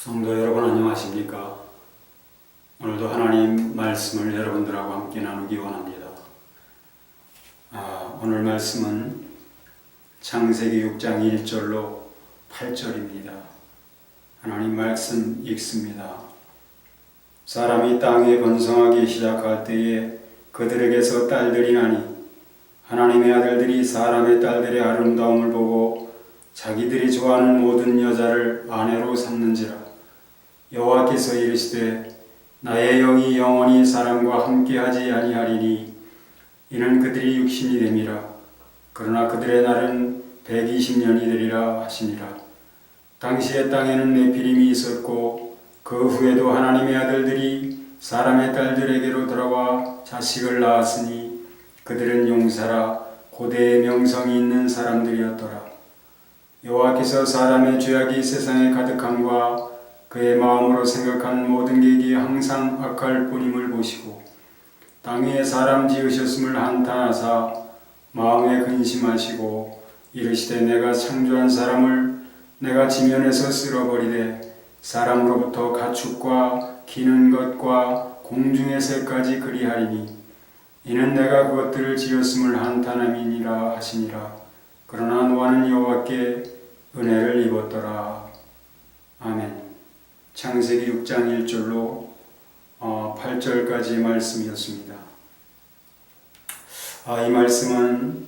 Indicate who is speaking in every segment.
Speaker 1: 성도 여러분 안녕하십니까? 오늘도 하나님 말씀을 여러분들하고 함께 나누기 원합니다. 오늘 말씀은 창세기 6장 1절로 8절입니다. 하나님 말씀 읽습니다. 사람이 땅에 번성하기 시작할 때에 그들에게서 딸들이 나니 하나님의 아들들이 사람의 딸들의 아름다움을 보고 자기들이 좋아하는 모든 여자를 아내로 삼는지라. 여호와께서 이르시되 나의 영이 영원히 사람과 함께하지 아니하리니 이는 그들이 육신이 됨이라. 그러나 그들의 날은 120년이 되리라 하시니라. 당시에 땅에는 네피림이 있었고 그 후에도 하나님의 아들들이 사람의 딸들에게로 돌아와 자식을 낳았으니 그들은 용사라 고대의 명성이 있는 사람들이었더라. 여호와께서 사람의 죄악이 세상에 가득함과 그의 마음으로 생각하는 모든 계획이 항상 악할 뿐임을 보시고 땅 위에 사람 지으셨음을 한탄하사 마음에 근심하시고 이르시되 내가 창조한 사람을 내가 지면에서 쓸어버리되 사람으로부터 가축과 기는 것과 공중의 새까지 그리하리니 이는 내가 그것들을 지었음을 한탄함이니라 하시니라. 그러나 노아는 여호와께 은혜를 입었더라. 아멘. 창세기 6장 1절로 8절까지의 말씀이었습니다. 이 말씀은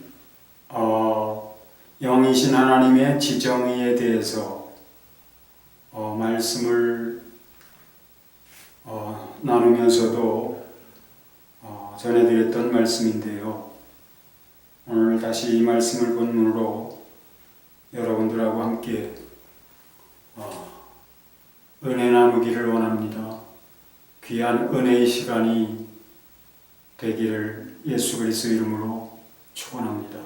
Speaker 1: 영이신 하나님의 지정의에 대해서 말씀을 나누면서도 전해드렸던 말씀인데요. 오늘 다시 이 말씀을 본문으로 여러분들하고 함께 은혜 나누기를 원합니다. 귀한 은혜의 시간이 되기를 예수 그리스도 이름으로 축원합니다.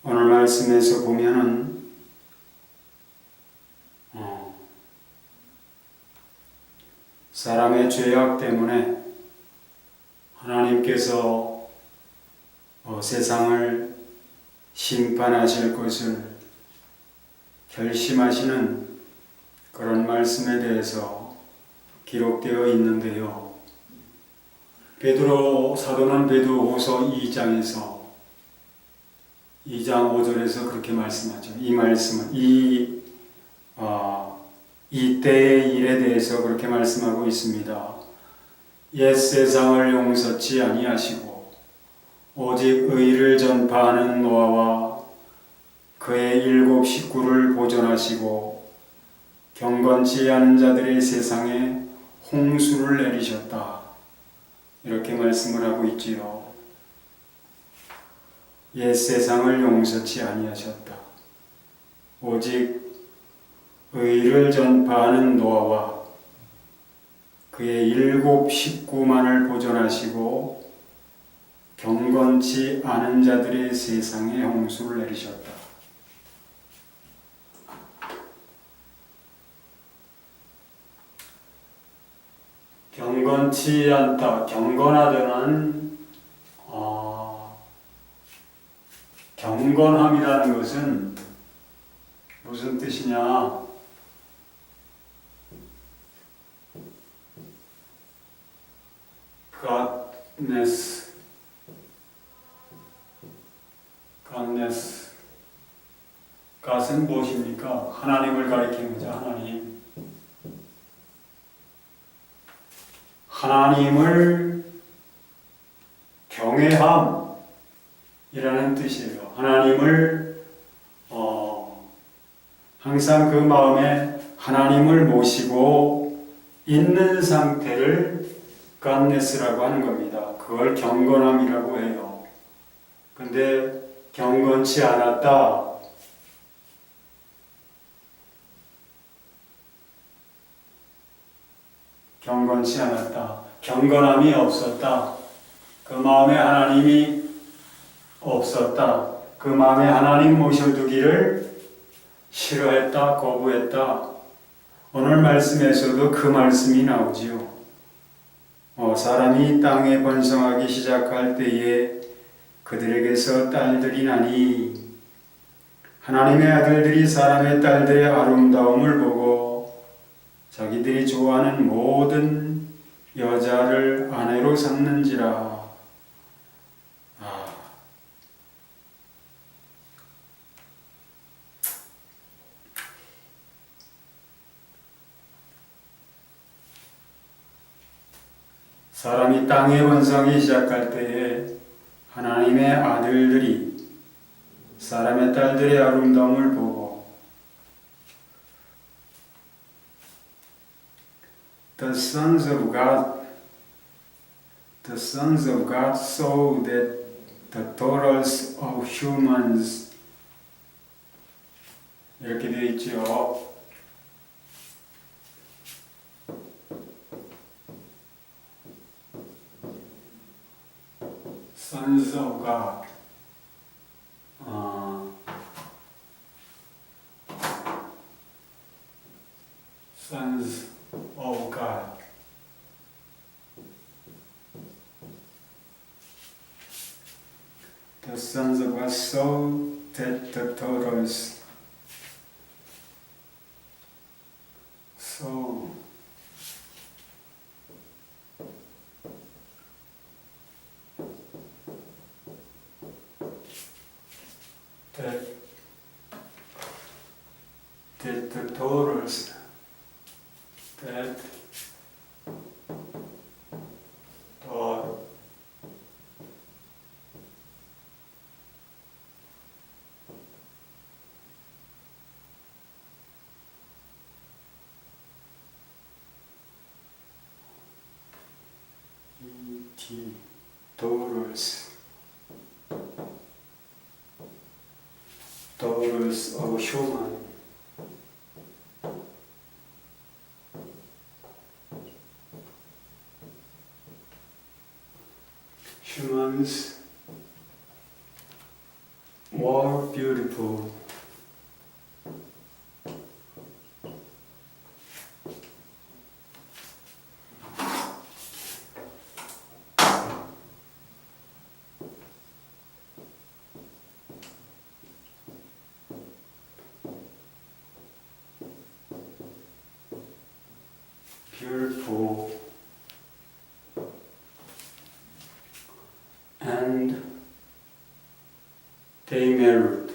Speaker 1: 오늘 말씀에서 보면은 사람의 죄악 때문에 하나님께서 세상을 심판하실 것을 결심하시는 그런 말씀에 대해서 기록되어 있는데요. 사도는 베드로후서 2장에서 2장 5절에서 그렇게 말씀하죠. 이 말씀은 이때의 일에 대해서 그렇게 말씀하고 있습니다. 옛 세상을 용서치 아니하시고 오직 의를 전파하는 노아와 그의 7 식구를 보존하시고 경건치 않은 자들의 세상에 홍수를 내리셨다. 이렇게 말씀을 하고 있지요. 옛 세상을 용서치 아니하셨다. 오직 의를 전파하는 노아와 그의 7 식구만을 보존하시고 경건치 않은 자들의 세상에 홍수를 내리셨다. 경건치 않다. 경건하다는 경건함이라는 것은 무슨 뜻이냐? God은 무엇입니까? 하나님을 가리키는 거죠. 하나님을 경외함이라는 뜻이에요. 하나님을 항상 그 마음에 하나님을 모시고 있는 상태를 godness라고 하는 겁니다. 그걸 경건함이라고 해요. 근데 경건치 않았다. 경건치 않았다. 경건함이 없었다. 그 마음에 하나님이 없었다. 그 마음에 하나님 모셔두기를 싫어했다. 거부했다. 오늘 말씀에서도 그 말씀이 나오지요. 사람이 땅에 번성하기 시작할 때에 그들에게서 딸들이 나니 하나님의 아들들이 사람의 딸들의 아름다움을 보고 자기들이 좋아하는 모든 여자를 아내로 삼는지라. 사람이 땅에 번성이 시작할 때에 하나님의 아들들이 사람의 딸들의 아름다움을 보고 The sons of God saw that the daughters of humans 이렇게 되어 있죠. Sons of God. Sons of God. The sons of God saw that the daughters saw that the daughters that daughters of human humans were beautiful. Beautiful and they married.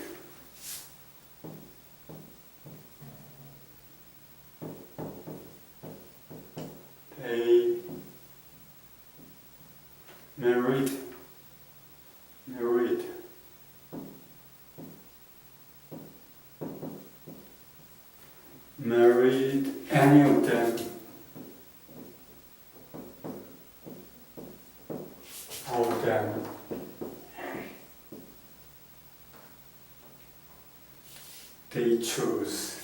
Speaker 1: They married any of them. They choose.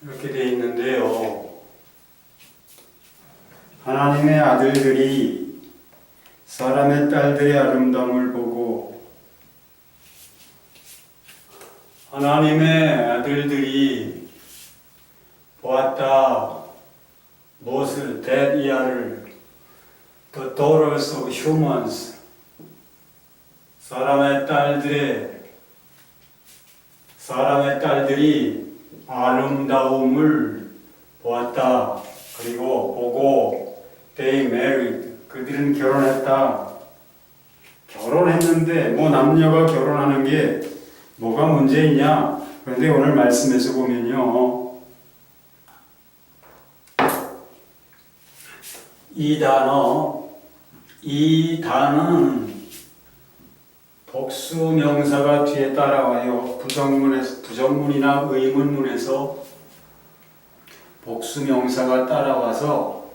Speaker 1: 이렇게 되어 있는데요. 하나님의 아들들이 사람의 딸들의 아름다움을 보고 하나님의 아들들이 보았다. 무엇을? that 이하를 The daughters of humans 사람의 딸들이 아름다움을 보았다. 그리고 보고 they married 그들은 결혼했다. 결혼했는데 뭐 남녀가 결혼하는 게 뭐가 문제 있냐? 그런데 오늘 말씀에서 보면요. 이 단어는 복수명사가 뒤에 따라와요. 부정문이나 의문문에서 복수명사가 따라와서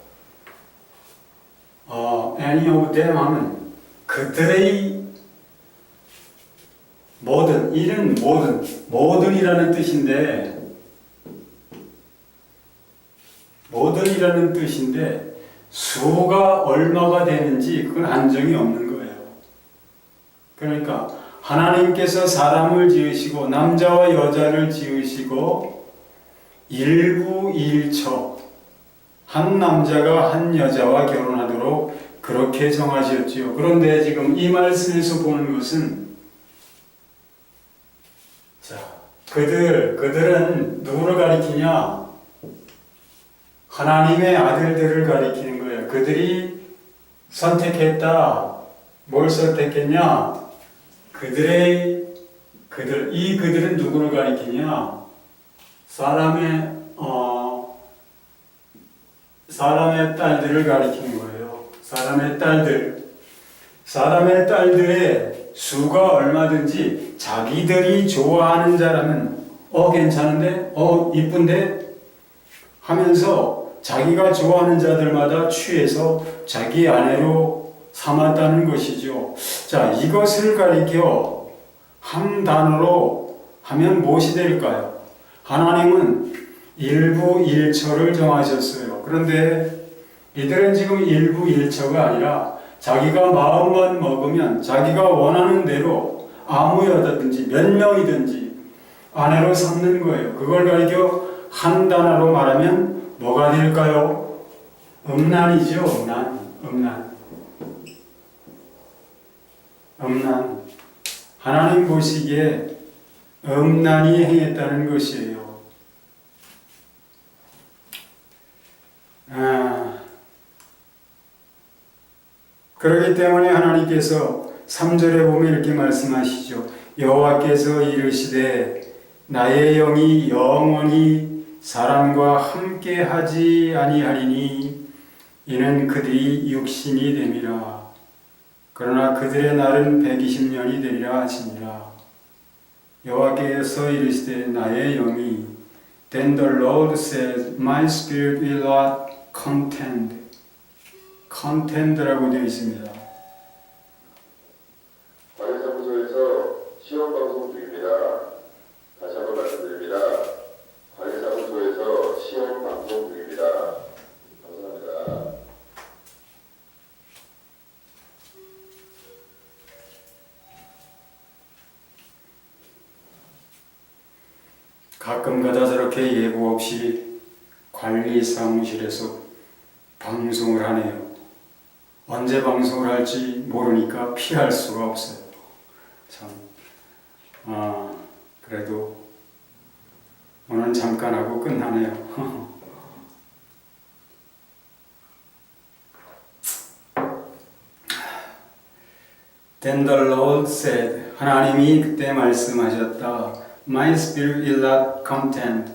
Speaker 1: any of them 하면 그들의 모든이라는 뜻인데 수가 얼마가 되는지 그건 한정이 없는 거예요. 그러니까 하나님께서 사람을 지으시고 남자와 여자를 지으시고 일부일처 한 남자가 한 여자와 결혼하도록 그렇게 정하셨지요. 그런데 지금 이 말씀에서 보는 것은 자, 그들은 누구를 가리키냐? 하나님의 아들들을 가리키는 거예요. 그들이 선택했다. 뭘 선택했냐? 그들은 누구를 가리키냐? 사람의 딸들을 가리키는 거예요. 사람의 딸들의 수가 얼마든지 자기들이 좋아하는 자라면 괜찮은데? 이쁜데? 하면서 자기가 좋아하는 자들마다 취해서 자기 아내로 삼았다는 것이죠. 자, 이것을 가리켜 한 단어로 하면 무엇이 될까요? 하나님은 일부 일처를 정하셨어요. 그런데 이들은 지금 일부 일처가 아니라 자기가 마음만 먹으면 자기가 원하는 대로 아무 여자든지 몇 명이든지 아내로 삼는 거예요. 그걸 가리켜 한 단어로 말하면 뭐가 될까요? 음란이죠. 음란. 하나님 보시기에 음란이 행했다는 것이에요. 그렇기 때문에 하나님께서 3절에 보면 이렇게 말씀하시죠. 여호와께서 이르시되 나의 영이 영원히 사람과 함께 하지 아니하리니 이는 그들이 육신이 됨이라. 그러나 그들의 날은 120년이 되리라 하시니라. 여호와께서 이르시되 나의 영이 Then the Lord said, My spirit will not contend. contend라고 되어 있습니다.
Speaker 2: 관리사무소에서 시험 방송 중입니다. 다시 한번 말씀드립니다. 관리사무소에서 시험 방송 중입니다. 감사합니다.
Speaker 1: 가끔가다 저렇게 예고 없이 관리사무실에서 방송을 하네요. 언제 방송을 할지 모르니까 피할 수가 없어요. 참, 그래도 오늘 잠깐 하고 끝나네요. Then the Lord said, 하나님이 그때 말씀하셨다. My spirit will not contend.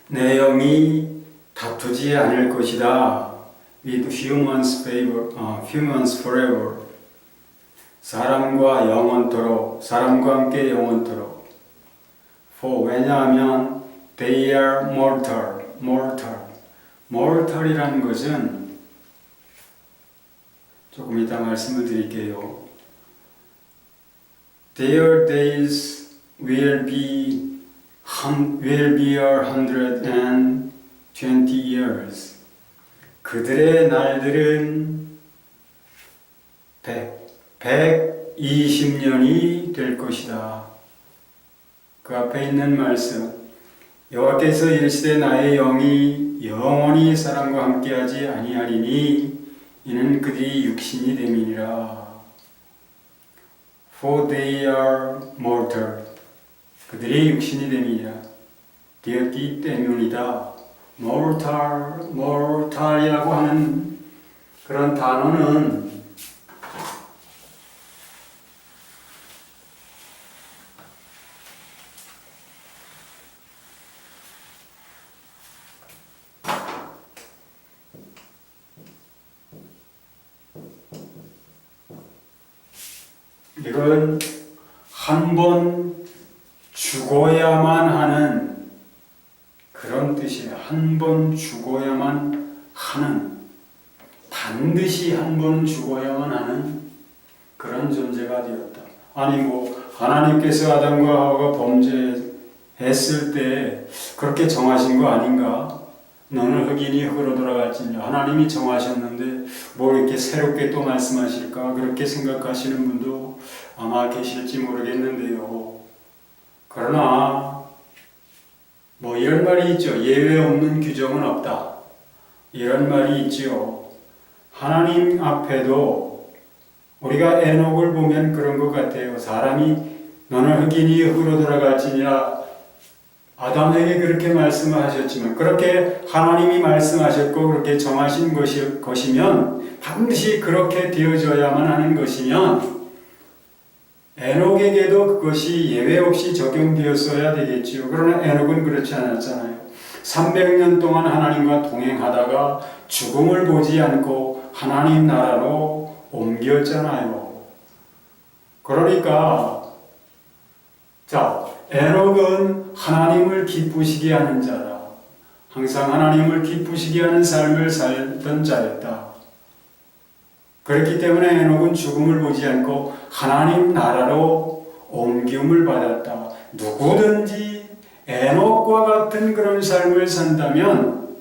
Speaker 1: 내 영이 다투지 않을 것이다. With humans forever. 사람과 영원토록, 사람과 함께 영원토록. For 왜냐하면 they are mortal. mortal이라는 것은 조금 이따 말씀을 드릴게요. Their days will be 120 years. 그들의 날들은 120년이 될 것이다. 그 앞에 있는 말씀, 여호와께서 이르시되 나의 영이 영원히 사람과 함께하지 아니하리니 이는 그들이 육신이 됨이니라. For they are mortal. 그들이 육신이 됨이니라. 되었기 때문이다. mortal이라고 하는 그런 단어는 이건 한 번 죽어야만 하는 그런 뜻이에요. 한 번 죽어야만 하는, 반드시 한 번 죽어야만 하는 그런 존재가 되었다. 아니 하나님께서 아담과 하와가 범죄했을 때 그렇게 정하신 거 아닌가? 너는 흑인이 흑으로 돌아갈지냐. 하나님이 정하셨는데 뭘 이렇게 새롭게 또 말씀하실까? 그렇게 생각하시는 분도 아마 계실지 모르겠는데요. 그러나 뭐 이런 말이 있죠. 예외 없는 규정은 없다. 이런 말이 있지요. 하나님 앞에도 우리가 에녹을 보면 그런 것 같아요. 사람이 너는 흑인이 흙으로 돌아갈지니라 아담에게 그렇게 말씀을 하셨지만 그렇게 하나님이 말씀하셨고 그렇게 정하신 것이면 반드시 그렇게 되어져야만 하는 것이면 에녹에게도 그것이 예외 없이 적용되었어야 되겠지요. 그러나 에녹은 그렇지 않았잖아요. 300년 동안 하나님과 동행하다가 죽음을 보지 않고 하나님 나라로 옮겼잖아요. 그러니까 자, 에녹은 하나님을 기쁘시게 하는 자라. 항상 하나님을 기쁘시게 하는 삶을 살던 자였다. 그렇기 때문에 에녹은 죽음을 보지 않고 하나님 나라로 옮김을 받았다. 누구든지 에녹과 같은 그런 삶을 산다면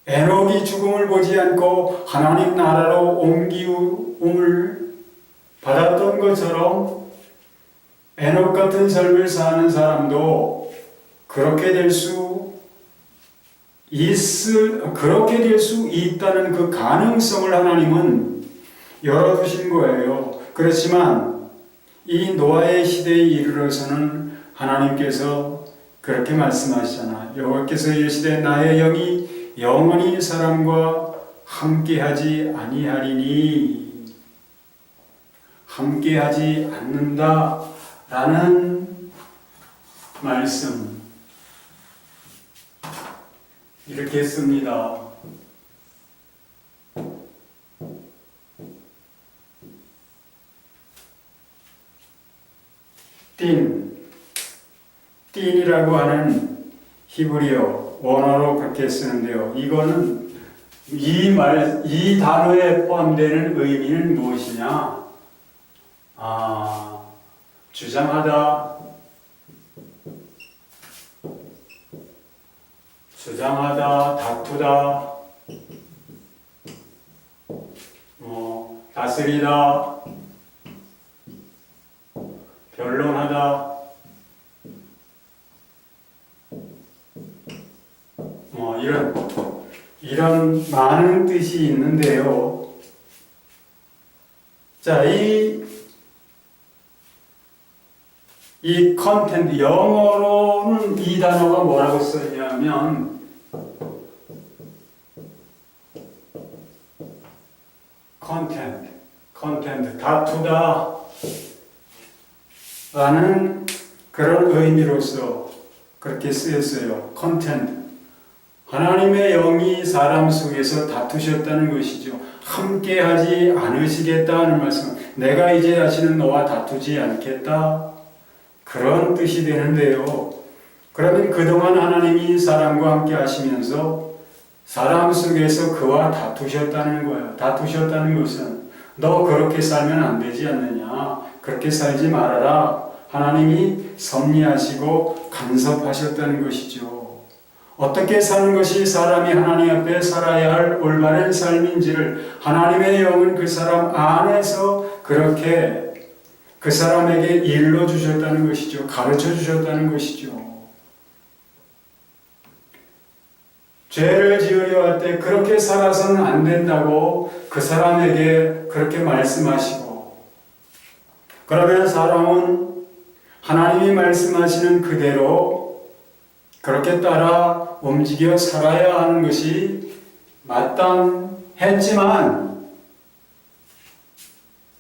Speaker 1: 에녹이 죽음을 보지 않고 하나님 나라로 옮김을 받았던 것처럼 에녹 같은 삶을 사는 사람도 그렇게 될 수 있다는 그 가능성을 하나님은 열어두신 거예요. 그렇지만 이 노아의 시대에 이르러서는 하나님께서 그렇게 말씀하시잖아. 여호와께서 이르시되 나의 영이 영원히 사람과 함께하지 아니하리니 함께하지 않는다라는 말씀 이렇게 씁니다. 띵이라고 하는 히브리어 원어로 그렇게 쓰는데요. 이거는 이 단어에 포함되는 의미는 무엇이냐? 주장하다, 다투다, 다스리다, 변론하다, 이런 많은 뜻이 있는데요. 자, 이 컨텐트, 영어로는 이 단어가 뭐라고 써있냐면, 컨텐트, 다투다 라는 그런 의미로서 그렇게 쓰였어요. 컨텐트. 하나님의 영이 사람 속에서 다투셨다는 것이죠. 함께하지 않으시겠다는 말씀. 내가 이제 다시는 너와 다투지 않겠다. 그런 뜻이 되는데요. 그러면 그동안 하나님이 사람과 함께 하시면서 사람 속에서 그와 다투셨다는 거예요. 다투셨다는 것은 너 그렇게 살면 안 되지 않느냐. 그렇게 살지 말아라. 하나님이 섭리하시고 간섭하셨다는 것이죠. 어떻게 사는 것이 사람이 하나님 앞에 살아야 할 올바른 삶인지를 하나님의 영은 그 사람 안에서 그렇게 그 사람에게 일러 주셨다는 것이죠. 가르쳐 주셨다는 것이죠. 죄를 지으려 할 때 그렇게 살아서는 안 된다고 그 사람에게 그렇게 말씀하시고, 그러면 사람은 하나님이 말씀하시는 그대로 그렇게 따라 움직여 살아야 하는 것이 마땅했지만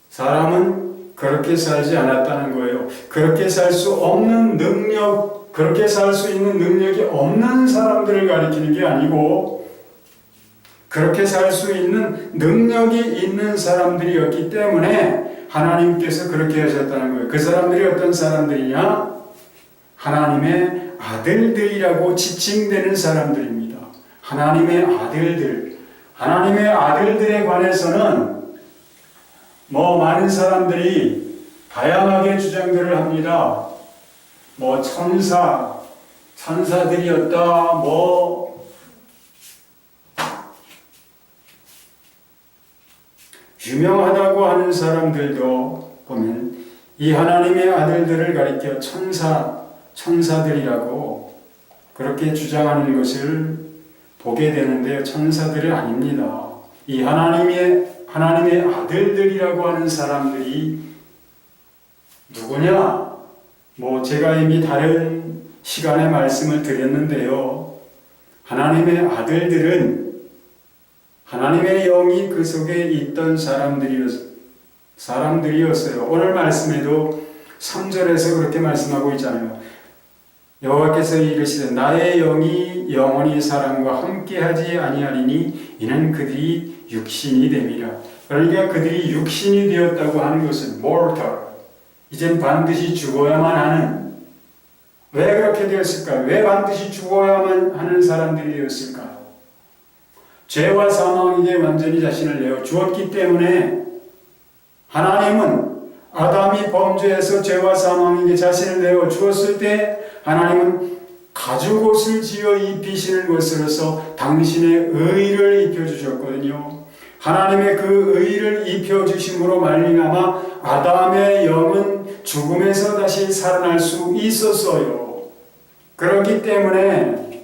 Speaker 1: 사람은 그렇게 살지 않았다는 거예요. 그렇게 살 수 없는 능력, 그렇게 살 수 있는 능력이 없는 사람들을 가리키는 게 아니고 그렇게 살 수 있는 능력이 있는 사람들이었기 때문에 하나님께서 그렇게 하셨다는 거예요. 그 사람들이 어떤 사람들이냐? 하나님의 아들들이라고 지칭되는 사람들입니다. 하나님의 아들들. 하나님의 아들들에 관해서는 많은 사람들이 다양하게 주장들을 합니다. 천사들이었다, 유명하다고 하는 사람들도 보면 이 하나님의 아들들을 가리켜 천사들이라고 그렇게 주장하는 것을 보게 되는데요. 천사들은 아닙니다. 이 하나님의 아들들이라고 하는 사람들이 누구냐? 제가 이미 다른 시간에 말씀을 드렸는데요. 하나님의 아들들은 하나님의 영이 그 속에 있던 사람들이었어요. 오늘 말씀에도 3절에서 그렇게 말씀하고 있잖아요. 여호와께서 이르시되 나의 영이 영원히 사람과 함께하지 아니하리니 이는 그들이 육신이 됨이라. 그러니까 그들이 육신이 되었다고 하는 것은 mortal, 이젠 반드시 죽어야만 하는, 왜 그렇게 되었을까요? 왜 반드시 죽어야만 하는 사람들이 되었을까요? 죄와 사망에게 완전히 자신을 내어 주었기 때문에 하나님은 아담이 범죄해서 죄와 사망에게 자신을 내어 주었을 때 하나님은 가죽옷을 지어 입히시는 것으로서 당신의 의를 입혀주셨거든요. 하나님의 그 의를 입혀주심으로 말미암아 아담의 영은 죽음에서 다시 살아날 수 있었어요. 그렇기 때문에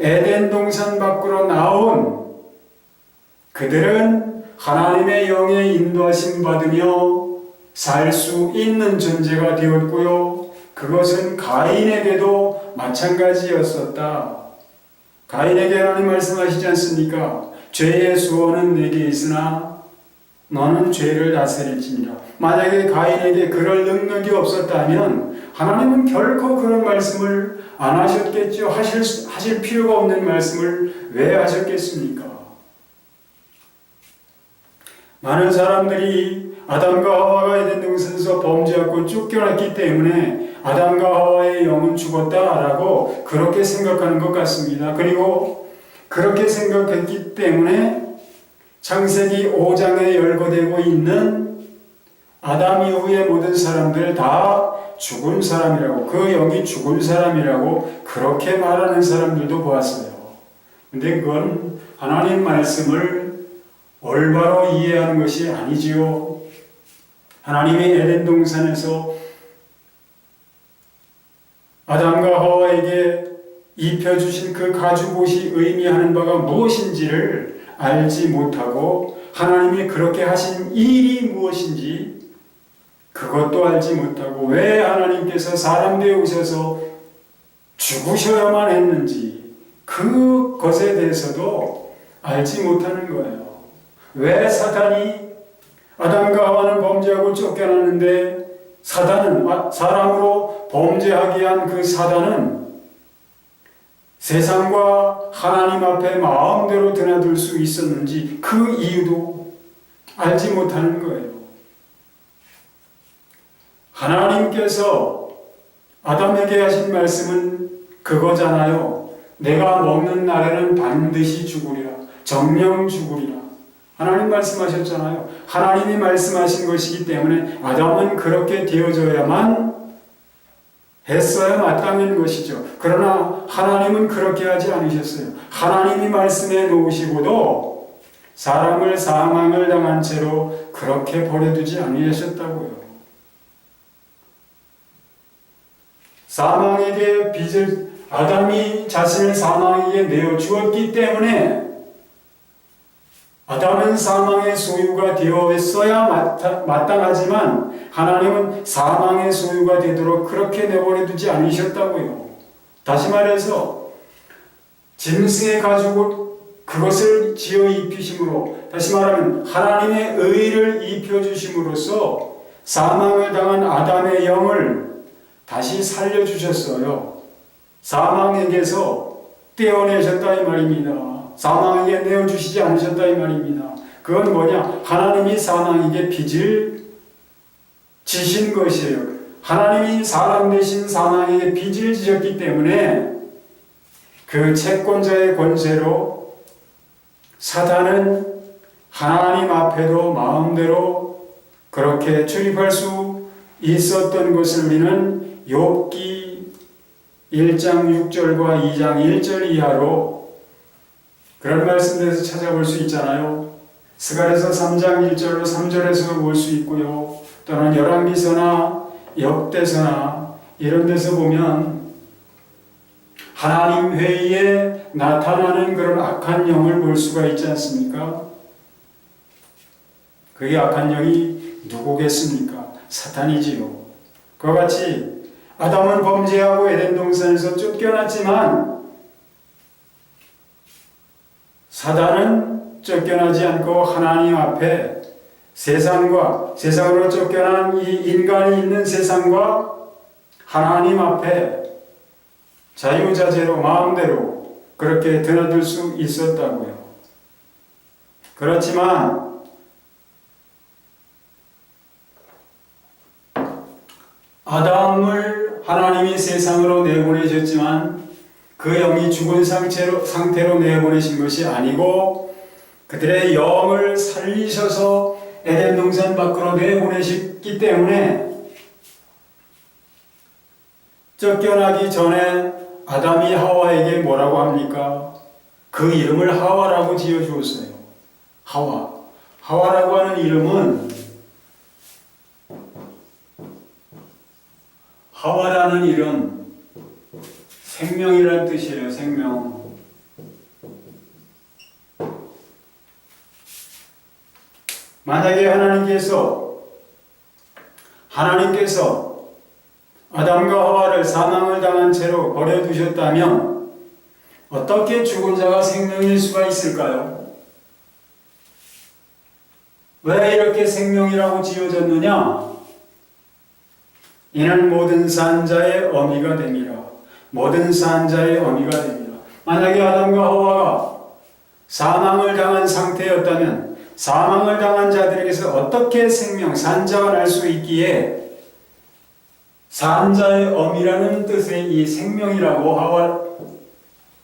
Speaker 1: 에덴 동산 밖으로 나온 그들은 하나님의 영의 인도하심 받으며 살 수 있는 존재가 되었고요. 그것은 가인에게도 마찬가지였었다. 가인에게 하나님 말씀하시지 않습니까? 죄의 수원은 내게 있으나 너는 죄를 다스릴지니라. 만약에 가인에게 그럴 능력이 없었다면 하나님은 결코 그런 말씀을 안 하셨겠죠. 하실 필요가 없는 말씀을 왜 하셨겠습니까? 많은 사람들이 아담과 하와가 에덴 동산에서 범죄하고 쫓겨났기 때문에 아담과 하와의 영은 죽었다라고 그렇게 생각하는 것 같습니다. 그리고 그렇게 생각했기 때문에 창세기 5장에 열거되고 있는 아담 이후의 모든 사람들 다 죽은 사람이라고, 그 영이 죽은 사람이라고 그렇게 말하는 사람들도 보았어요. 근데 그건 하나님 말씀을 올바로 이해하는 것이 아니지요. 하나님이 에덴 동산에서 아담과 하와에게 입혀주신 그 가죽옷이 의미하는 바가 무엇인지를 알지 못하고 하나님이 그렇게 하신 일이 무엇인지 그것도 알지 못하고 왜 하나님께서 사람 되어 오셔서 죽으셔야만 했는지 그것에 대해서도 알지 못하는 거예요. 왜 사탄이 아담과 하와는 범죄하고 쫓겨났는데 사람으로 범죄하게 한 그 사단은 세상과 하나님 앞에 마음대로 드나들 수 있었는지 그 이유도 알지 못하는 거예요. 하나님께서 아담에게 하신 말씀은 그거잖아요. 내가 먹는 날에는 반드시 죽으리라. 정령 죽으리라. 하나님 말씀하셨잖아요. 하나님이 말씀하신 것이기 때문에 아담은 그렇게 되어져야만 했어야 마땅한 것이죠. 그러나 하나님은 그렇게 하지 않으셨어요. 하나님이 말씀해 놓으시고도 사람을 사망을 당한 채로 그렇게 버려두지 않으셨다고요. 사망에게 아담이 자신을 사망에게 내어 주었기 때문에 아담은 사망의 소유가 되었어야 마땅하지만 하나님은 사망의 소유가 되도록 그렇게 내버려 두지 않으셨다고요. 다시 말해서 짐승의 가죽을 그것을 지어 입히심으로, 다시 말하면 하나님의 의를 입혀주심으로써 사망을 당한 아담의 영을 다시 살려주셨어요. 사망에게서 떼어내셨다 이 말입니다. 사망에게 내어주시지 않으셨다 이 말입니다. 그건 뭐냐? 하나님이 사망에게 빚을 지신 것이에요. 하나님이 사람 대신 사망에게 빚을 지셨기 때문에 그 채권자의 권세로 사탄은 하나님 앞에도 마음대로 그렇게 출입할 수 있었던 것을 우리는 욥기 1장 6절과 2장 1절 이하로 그런 말씀들에서 찾아볼 수 있잖아요. 스가랴서 3장 1절로 3절에서 볼 수 있고요. 또는 열왕기서나 역대서나 이런 데서 보면 하나님 회의에 나타나는 그런 악한 영을 볼 수가 있지 않습니까? 그게 악한 영이 누구겠습니까? 사탄이지요. 그와 같이 아담은 범죄하고 에덴 동산에서 쫓겨났지만 사단은 쫓겨나지 않고 하나님 앞에 세상으로 쫓겨난 이 인간이 있는 세상과 하나님 앞에 자유자재로 마음대로 그렇게 드나들 수 있었다고요. 그렇지만 아담을 하나님이 세상으로 내보내셨지만 그 영이 죽은 상태로 내보내신 것이 아니고 그들의 영을 살리셔서 에덴 동산 밖으로 내보내셨기 때문에 쫓겨나기 전에 아담이 하와에게 뭐라고 합니까? 그 이름을 하와라고 지어주었어요. 하와라고 하는 이름은 하와라는 이름 생명이라는 뜻이에요. 생명. 만약에 하나님께서 아담과 하와를 사망을 당한 채로 버려두셨다면 어떻게 죽은 자가 생명일 수가 있을까요? 왜 이렇게 생명이라고 지어졌느냐? 이는 모든 산 자의 어미가 됩니다. 모든 산 자의 어미가 됩니다. 만약에 아담과 하와가 사망을 당한 상태였다면 사망을 당한 자들에게서 어떻게 산자가 날 수 있기에 산자의 어미라는 뜻의 이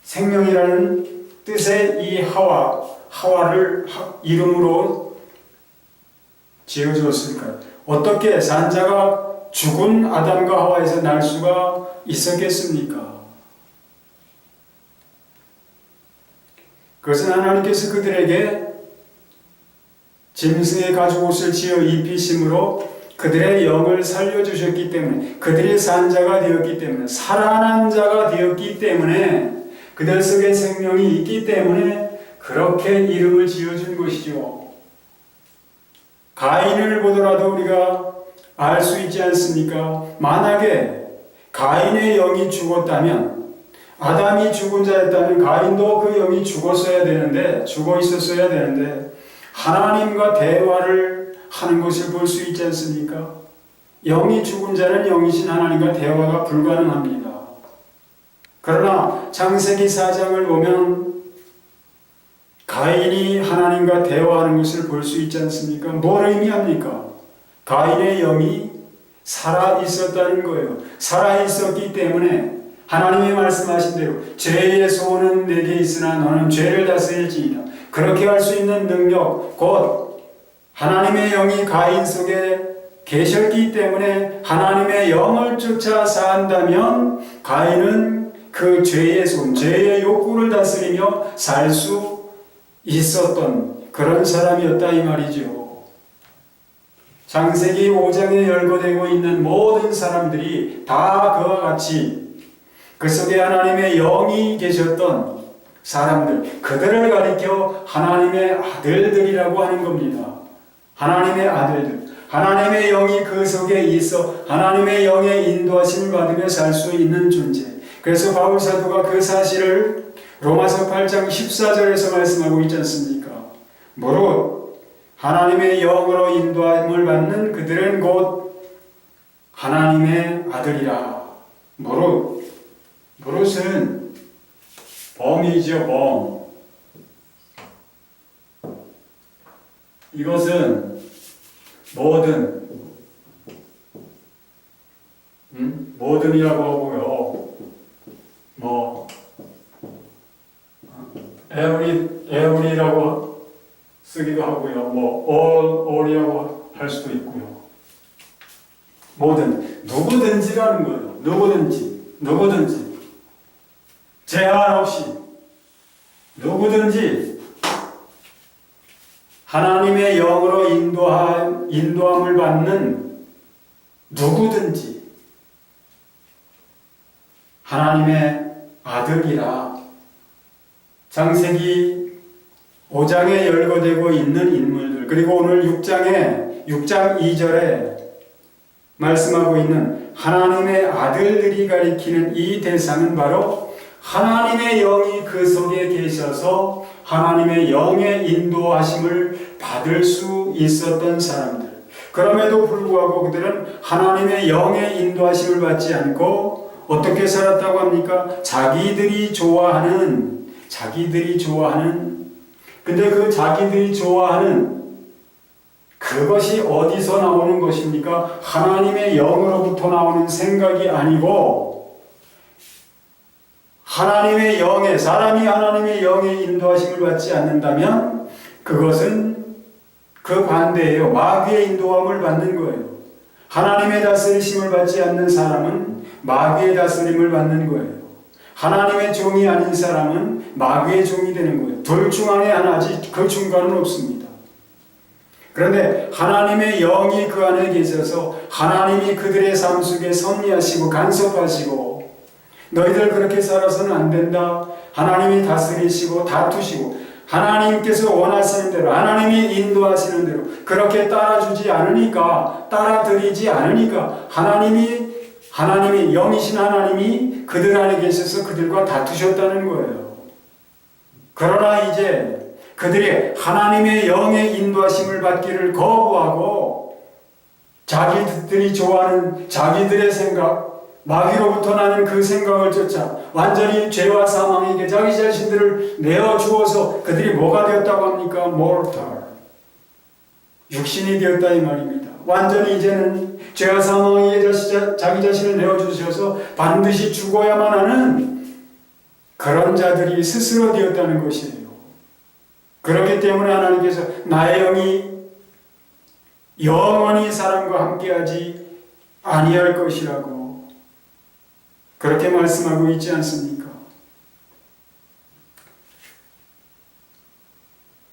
Speaker 1: 생명이라는 뜻의 이 하와를 이름으로 지어주었을까요? 어떻게 산자가 죽은 아담과 하와에서 날 수가 있었겠습니까? 그것은 하나님께서 그들에게 짐승의 가죽옷을 지어 입히심으로 그들의 영을 살려주셨기 때문에 그들이 산자가 되었기 때문에 살아난 자가 되었기 때문에 그들 속에 생명이 있기 때문에 그렇게 이름을 지어준 것이죠. 가인을 보더라도 우리가 알 수 있지 않습니까? 만약에 가인의 영이 죽었다면 아담이 죽은 자였다면 가인도 그 영이 죽어 있었어야 되는데 하나님과 대화를 하는 것을 볼 수 있지 않습니까? 영이 죽은 자는 영이신 하나님과 대화가 불가능합니다. 그러나 창세기 4장을 보면 가인이 하나님과 대화하는 것을 볼 수 있지 않습니까? 뭘 의미합니까? 가인의 영이 살아있었다는 거예요. 살아있었기 때문에 하나님이 말씀하신 대로 죄의 소원은 내게 있으나 너는 죄를 다스릴지니라. 그렇게 할 수 있는 능력, 곧 하나님의 영이 가인 속에 계셨기 때문에 하나님의 영을 쫓아 산다면 가인은 그 죄의 소원, 죄의 욕구를 다스리며 살 수 있었던 그런 사람이었다 이 말이죠. 창세기 5장에 열거되고 있는 모든 사람들이 다 그와 같이 그 속에 하나님의 영이 계셨던 사람들, 그들을 가리켜 하나님의 아들들이라고 하는 겁니다. 하나님의 아들들, 하나님의 영이 그 속에 있어 하나님의 영의 인도하심을 받으며 살 수 있는 존재. 그래서 바울 사도가 그 사실을 로마서 8장 14절에서 말씀하고 있지 않습니까? 무릇 하나님의 영으로 인도함을 받는 그들은 곧 하나님의 아들이라. 무릇은 범이죠, 범. 이것은 모든이라고 하고요. every라고 쓰기도 하고요. all이라고 할 수도 있고요. 모든, 누구든지라는 거예요. 누구든지. 제한 없이 누구든지 하나님의 영으로 인도함을 받는 누구든지 하나님의 아들이라. 창세기 5장에 열거되고 있는 인물들, 그리고 오늘 6장 2절에 말씀하고 있는 하나님의 아들들이 가리키는 이 대상은 바로 하나님의 영이 그 속에 계셔서 하나님의 영의 인도하심을 받을 수 있었던 사람들. 그럼에도 불구하고 그들은 하나님의 영의 인도하심을 받지 않고 어떻게 살았다고 합니까? 자기들이 좋아하는 근데 그 자기들이 좋아하는 그것이 어디서 나오는 것입니까? 하나님의 영으로부터 나오는 생각이 아니고 사람이 하나님의 영의 인도하심을 받지 않는다면 그것은 그 반대예요. 마귀의 인도함을 받는 거예요. 하나님의 다스리심을 받지 않는 사람은 마귀의 다스림을 받는 거예요. 하나님의 종이 아닌 사람은 마귀의 종이 되는 거예요. 둘 중 안에 하나지 그 중간은 없습니다. 그런데 하나님의 영이 그 안에 계셔서 하나님이 그들의 삶 속에 섭리하시고 간섭하시고 너희들 그렇게 살아서는 안 된다. 하나님이 다스리시고 다투시고 하나님께서 원하시는 대로 하나님이 인도하시는 대로 그렇게 따라주지 않으니까 따라드리지 않으니까 하나님이 영이신 하나님이 그들 안에 계셔서 그들과 다투셨다는 거예요. 그러나 이제 그들이 하나님의 영의 인도하심을 받기를 거부하고 자기들이 좋아하는 자기들의 생각, 마귀로부터 나는 그 생각을 쫓아 완전히 죄와 사망에게 자기 자신들을 내어주어서 그들이 뭐가 되었다고 합니까? mortal. 육신이 되었다 이 말입니다. 완전히 이제는 죄와 사망에게 자기 자신을 내어주셔서 반드시 죽어야만 하는 그런 자들이 스스로 되었다는 것이에요. 그렇기 때문에 하나님께서 나의 영이 영원히 사람과 함께하지 아니할 것이라고 그렇게 말씀하고 있지 않습니까?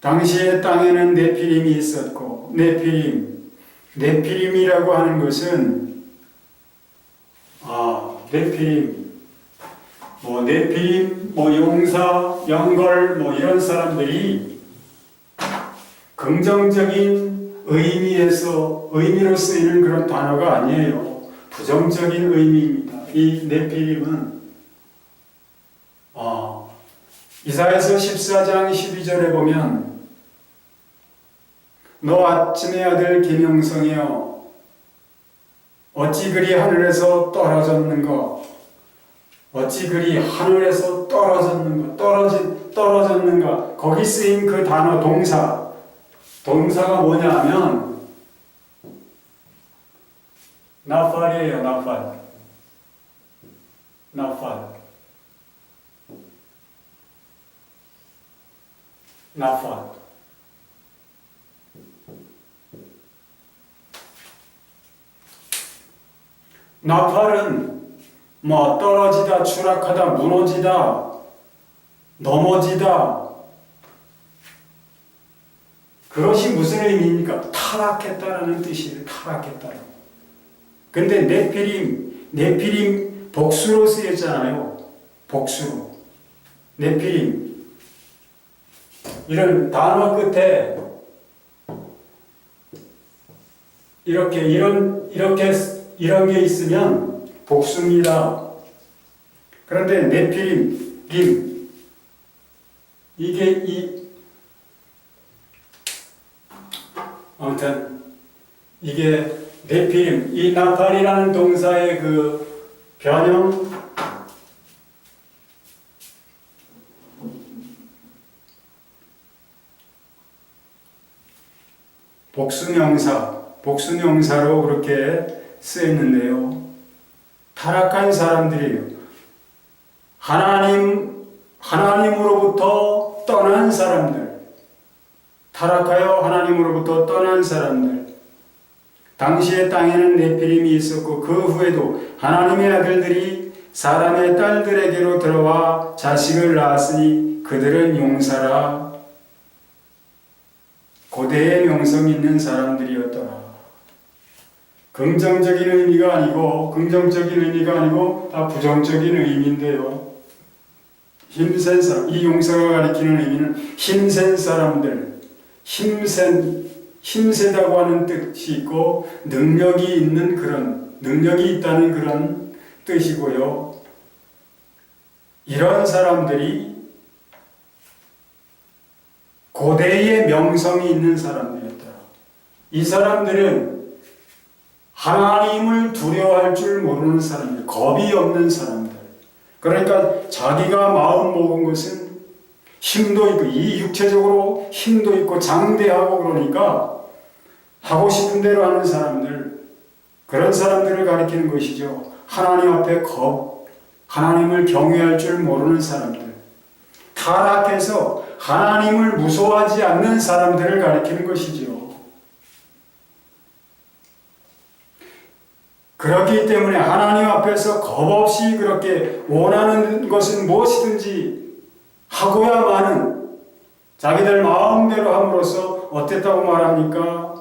Speaker 1: 당시에 땅에는 네피림이 있었고 네피림이라고 하는 것은 네피림, 용사, 영걸 이런 사람들이 긍정적인 의미로 쓰이는 그런 단어가 아니에요. 부정적인 의미입니다. 이 네피림은 이사야서 14장 12절에 보면 너 아침의 아들 김영성이여 어찌 그리 하늘에서 떨어졌는가 어찌 그리 하늘에서 떨어졌는가 거기 쓰인 그 단어 동사가 뭐냐 하면 나팔이에요. 나팔. 나팔은 떨어지다, 추락하다, 무너지다, 넘어지다. 그것이 무슨 의미입니까? 타락했다라는 뜻이에요. 타락했다. 근데 네피림 복수로 쓰였잖아요. 복수로. 네피림. 이런 단어 끝에 이런 게 있으면 복수입니다. 그런데 네피림, 이게 네피림, 이 나팔이라는 동사의 그 변형, 복수명사로 그렇게 쓰였는데요. 타락한 사람들이에요. 하나님으로부터 떠난 사람들. 타락하여 하나님으로부터 떠난 사람들. 당시의 땅에는 네피림이 있었고 그 후에도 하나님의 아들들이 사람의 딸들에게로 들어와 자식을 낳았으니 그들은 용사라. 고대의 명성 있는 사람들이었더라. 긍정적인 의미가 아니고 다 부정적인 의미인데요. 힘센 사람, 이 용서가 가리키는 의미는 힘센 사람들, 힘세다고 하는 뜻이 있고 능력이 있다는 그런 뜻이고요. 이런 사람들이 고대의 명성이 있는 사람들이었다. 이 사람들은 하나님을 두려워할 줄 모르는 사람들, 겁이 없는 사람들. 그러니까 자기가 마음 먹은 것은 힘도 있고, 이 육체적으로 힘도 있고 장대하고 그러니까 하고 싶은 대로 하는 사람들, 그런 사람들을 가리키는 것이죠. 하나님 앞에 하나님을 경외할 줄 모르는 사람들, 타락해서 하나님을 무서워하지 않는 사람들을 가리키는 것이죠. 그렇기 때문에 하나님 앞에서 겁없이 그렇게 원하는 것은 무엇이든지 하고야만은 자기들 마음대로 함으로써 어땠다고 말합니까?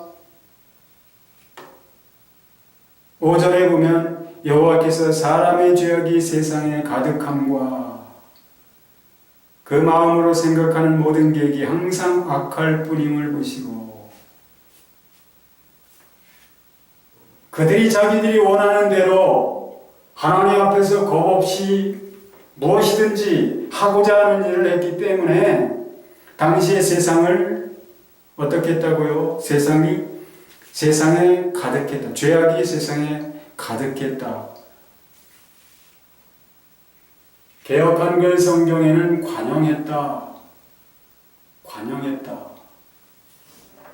Speaker 1: 5절에 보면 여호와께서 사람의 죄악이 세상에 가득함과 그 마음으로 생각하는 모든 계획이 항상 악할 뿐임을 보시고 그들이 자기들이 원하는 대로 하나님 앞에서 겁없이 무엇이든지 하고자 하는 일을 했기 때문에 당시의 세상을 어떻게 했다고요? 세상에 가득했다. 죄악이 세상에 가득했다. 개역 한글 성경에는 관영했다.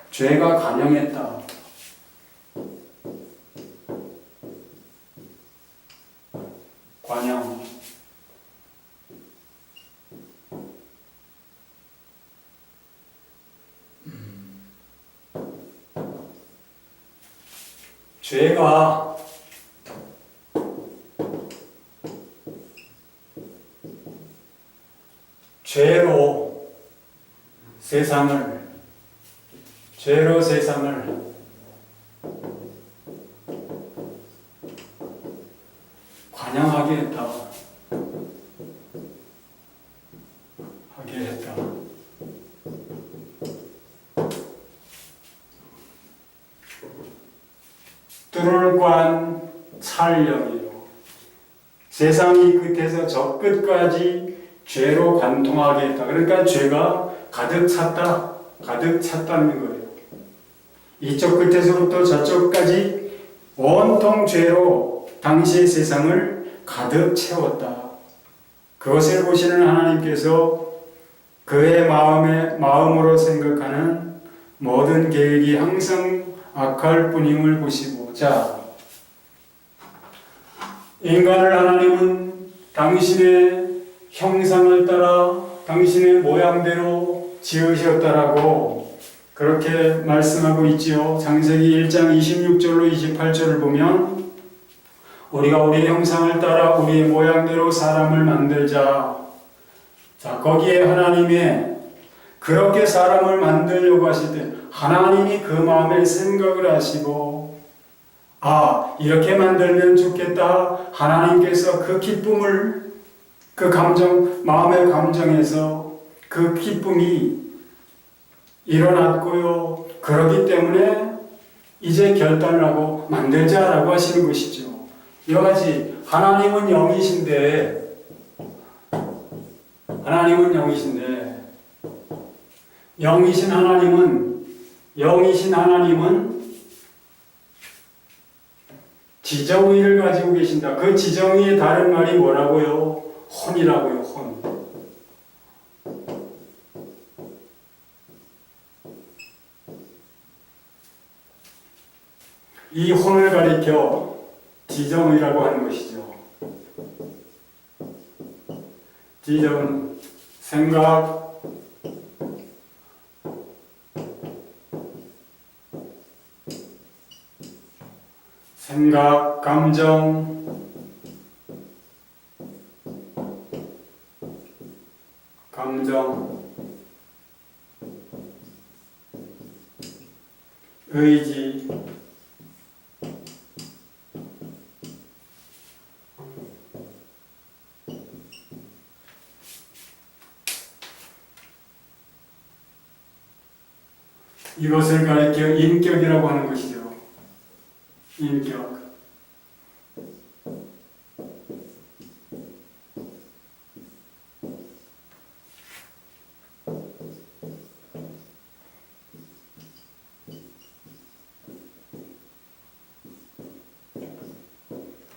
Speaker 1: 죄가 관영했다. 관영. 죄가 죄로 세상을 관영하게 했다. 뚫을 관 찰령이요. 세상 이 끝에서 저 끝까지 죄로 관통하게 했다. 그러니까 죄가 가득 찼다는 거예요. 이쪽 끝에서부터 저쪽까지 온통 죄로 당시의 세상을 가득 채웠다. 그것을 보시는 하나님께서 그의 마음으로 생각하는 모든 계획이 항상 악할 뿐임을 보시고, 자, 인간을 하나님은 당신의 형상을 따라 당신의 모양대로 지으셨다라고 그렇게 말씀하고 있지요. 창세기 1장 26절로 28절을 보면 우리가 우리의 형상을 따라 우리의 모양대로 사람을 만들자. 자, 거기에 하나님의 그렇게 사람을 만들려고 하실 때 하나님이 그 마음에 생각을 하시고 이렇게 만들면 좋겠다. 하나님께서 그 기쁨을 마음의 감정에서 그 기쁨이 일어났고요. 그러기 때문에 이제 결단을 하고 만들자라고 하시는 것이죠. 여러 가지 하나님은 영이신데 영이신 하나님은 지정의를 가지고 계신다. 그 지정의의 다른 말이 뭐라고요? 혼이라고요. 혼. 이 혼을 가리켜 지정의라고 하는 것이죠. 지정은 생각, 감정, 의지, 이것을 가리켜 인격이라고 하는 것이죠. 인격.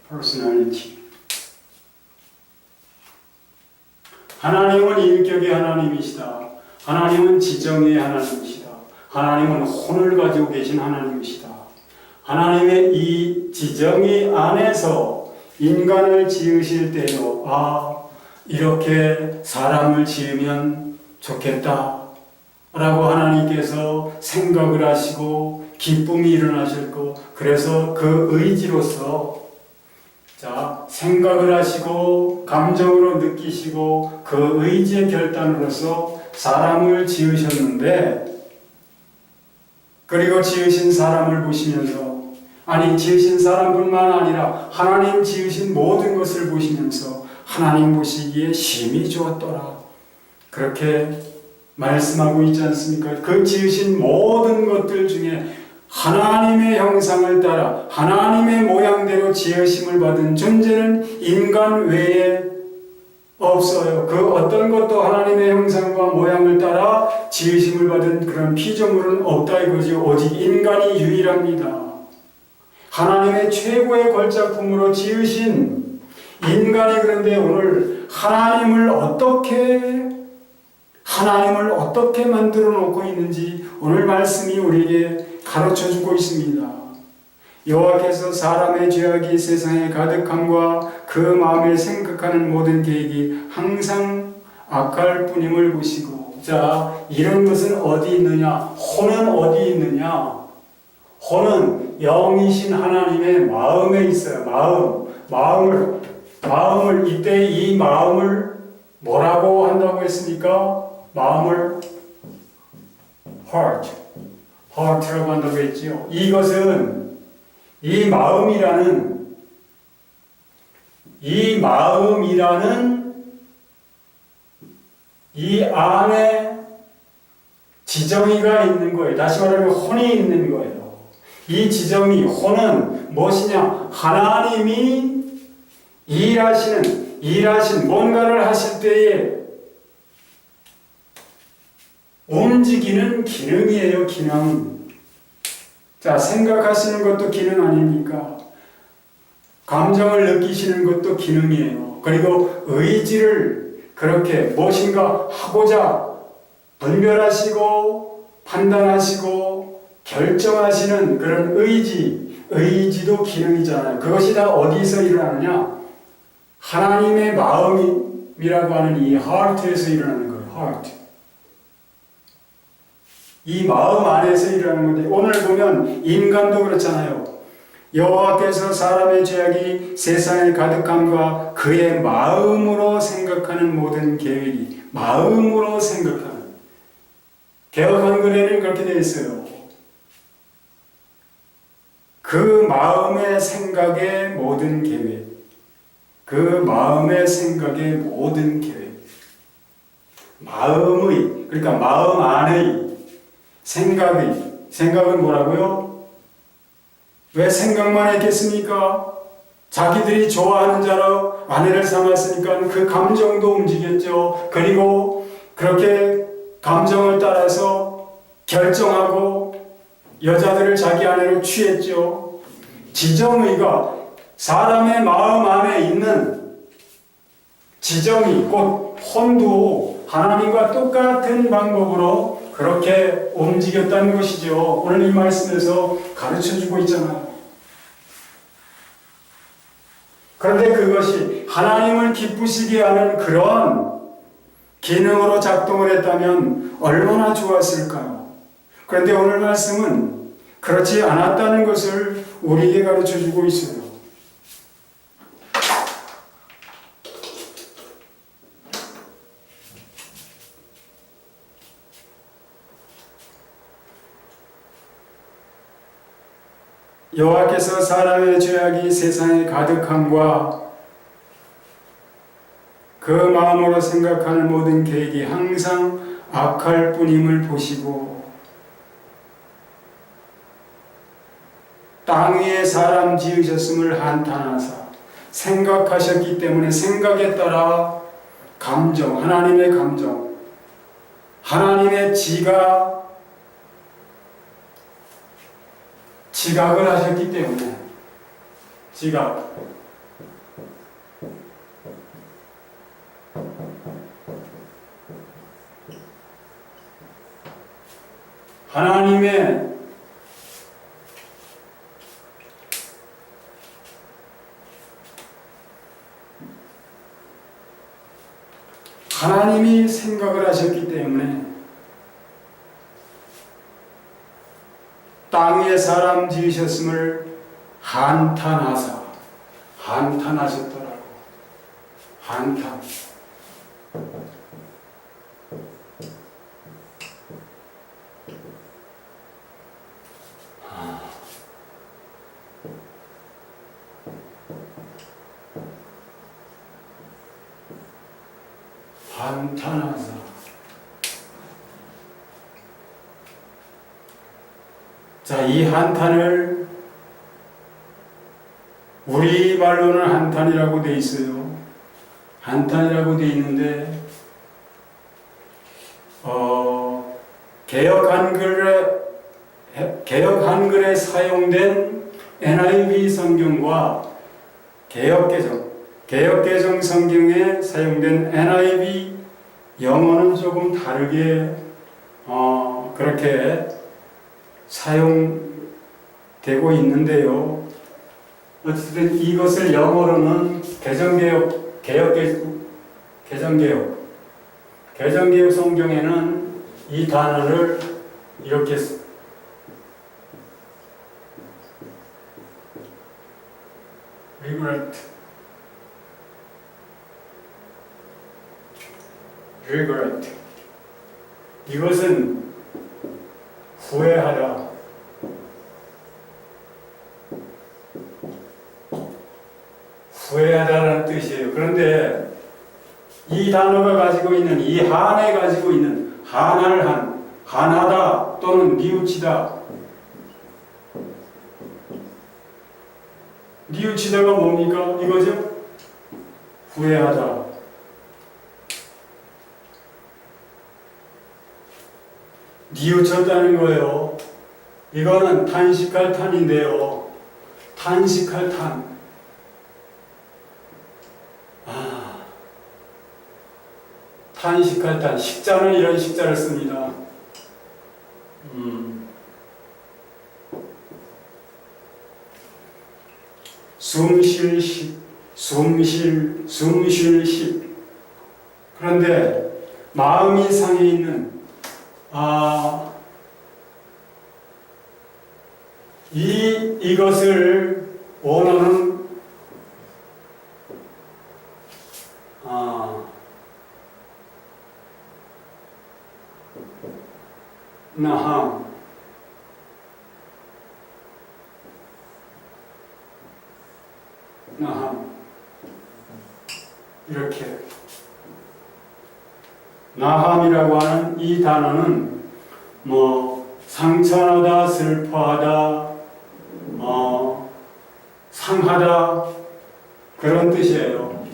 Speaker 1: personality. 하나님은 인격의 하나님이시다. 하나님은 지정의 하나님이시다. 하나님은 혼을 가지고 계신 하나님이시다. 하나님의 이 지정의 안에서 인간을 지으실 때요, 이렇게 사람을 지으면 좋겠다 라고 하나님께서 생각을 하시고 기쁨이 일어나셨고, 그래서 그 의지로서 생각을 하시고 감정으로 느끼시고 그 의지의 결단으로서 사람을 지으셨는데, 그리고 지으신 사람을 보시면서, 지으신 사람뿐만 아니라 하나님 지으신 모든 것을 보시면서 하나님 보시기에 심히 좋았더라, 그렇게 말씀하고 있지 않습니까? 그 지으신 모든 것들 중에 하나님의 형상을 따라 하나님의 모양대로 지으심을 받은 존재는 인간 외에 없어요. 그 어떤 것도 하나님의 형상과 모양을 따라 지으심을 받은 그런 피조물은 없다 이거죠. 오직 인간이 유일합니다. 하나님의 최고의 걸작품으로 지으신 인간이, 그런데 오늘 하나님을 어떻게 만들어 놓고 있는지 오늘 말씀이 우리에게 가르쳐주고 있습니다. 여호와께서 사람의 죄악이 세상에 가득함과 그 마음에 생각하는 모든 계획이 항상 악할 뿐임을 보시고. 이런 것은 어디 있느냐? 혼은 어디 있느냐? 혼은 영이신 하나님의 마음에 있어요. 마음을 이때 이 마음을 뭐라고 한다고 했습니까? 마음을 heart라고 한다고 했지요. 이것은 이 마음이라는 이 안에 지정의가 있는 거예요. 다시 말하면 혼이 있는 거예요. 이 지정의, 혼은 무엇이냐? 하나님이 일하신 뭔가를 하실 때에 움직이는 기능이에요. 기능. 생각하시는 것도 기능 아닙니까? 감정을 느끼시는 것도 기능이에요. 그리고 의지를 그렇게 무엇인가 하고자 분별하시고 판단하시고 결정하시는 그런 의지도 기능이잖아요. 그것이 다 어디서 일어나느냐? 하나님의 마음이라고 하는 이 heart에서 일어나는 거예요. heart. 이 마음 안에서 일어나는 건데, 오늘 보면 인간도 그렇잖아요. 여호와께서 사람의 죄악이 세상에 가득함과 그의 마음으로 생각하는 모든 계획이, 마음으로 생각하는, 개역 한글에는 그렇게 되어 있어요. 그 마음의 생각의 모든 계획, 그 마음의 생각의 모든 계획, 마음의, 그러니까 마음 안의 생각은 뭐라고요? 왜 생각만 했겠습니까? 자기들이 좋아하는 자로 아내를 삼았으니까 그 감정도 움직였죠. 그리고 그렇게 감정을 따라서 결정하고 여자들을 자기 아내로 취했죠. 지정의가 사람의 마음 안에 있는 지정의, 곧 혼도 하나님과 똑같은 방법으로 그렇게 움직였다는 것이죠. 오늘 이 말씀에서 가르쳐주고 있잖아요. 그런데 그것이 하나님을 기쁘시게 하는 그런 기능으로 작동을 했다면 얼마나 좋았을까요? 그런데 오늘 말씀은 그렇지 않았다는 것을 우리에게 가르쳐주고 있어요. 여호와께서 사람의 죄악이 세상에 가득함과 그 마음으로 생각하는 모든 계획이 항상 악할 뿐임을 보시고. 땅 위에 사람 지으셨음을 한탄하사 생각하셨기 때문에 생각에 따라 감정, 하나님의 감정, 하나님의 지각을 하셨기 때문에 지각. 하나님이 생각을 하셨기 때문에 땅에 사람 지으셨음을 한탄하셨더라고. 한탄. 한탄하사. 자, 이 한탄을 우리 말로는 한탄이라고 돼 있어요. 한탄이라고 돼 있는데 개역 한글에 사용된 NIV 성경과 개역개정 성경에 사용된 NIV 영어는 조금 다르게 그렇게 사용되고 있는데요. 어쨌든 이것을 영어로는 개정개혁 성경에는 이 단어를 이렇게 regret. 이것은 후회하다. 후회하다라는 뜻이에요. 그런데 이 단어가 가지고 있는, 이 한에 가지고 있는 한하다 또는 뉘우치다. 뉘우치다가 뭡니까? 이거죠? 후회하다. 뉘우쳤다는 거예요. 이거는 탄식할 탄인데요. 탄식할 탄. 탄식할 탄. 식자는 이런 식자를 씁니다. 숨쉴 식. 그런데 마음이 상해 있는 이것을 원어는 나함. 이렇게 나함이라고 하는 이 단어는 상처하다, 슬퍼하다, 상하다 그런 뜻이에요.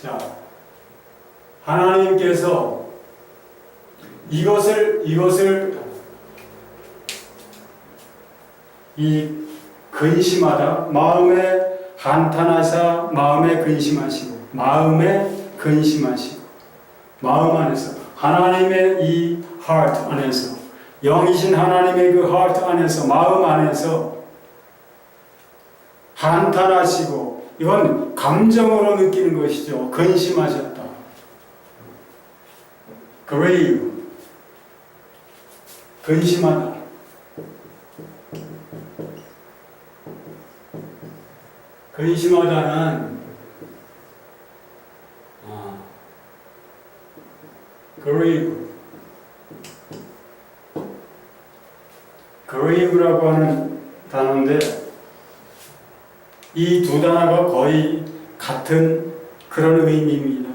Speaker 1: 자, 하나님께서 이것을 근심하다, 마음에 한탄하사, 마음에 근심하시고, 마음 안에서, 하나님의 이 heart 안에서, 영이신 하나님의 그 heart 안에서, 마음 안에서 한탄하시고, 이건 감정으로 느끼는 것이죠. 근심하셨다. grieve, 근심하다. 근심하다는 grieve라고 하는 단어인데 이 두 단어가 거의 같은 그런 의미입니다.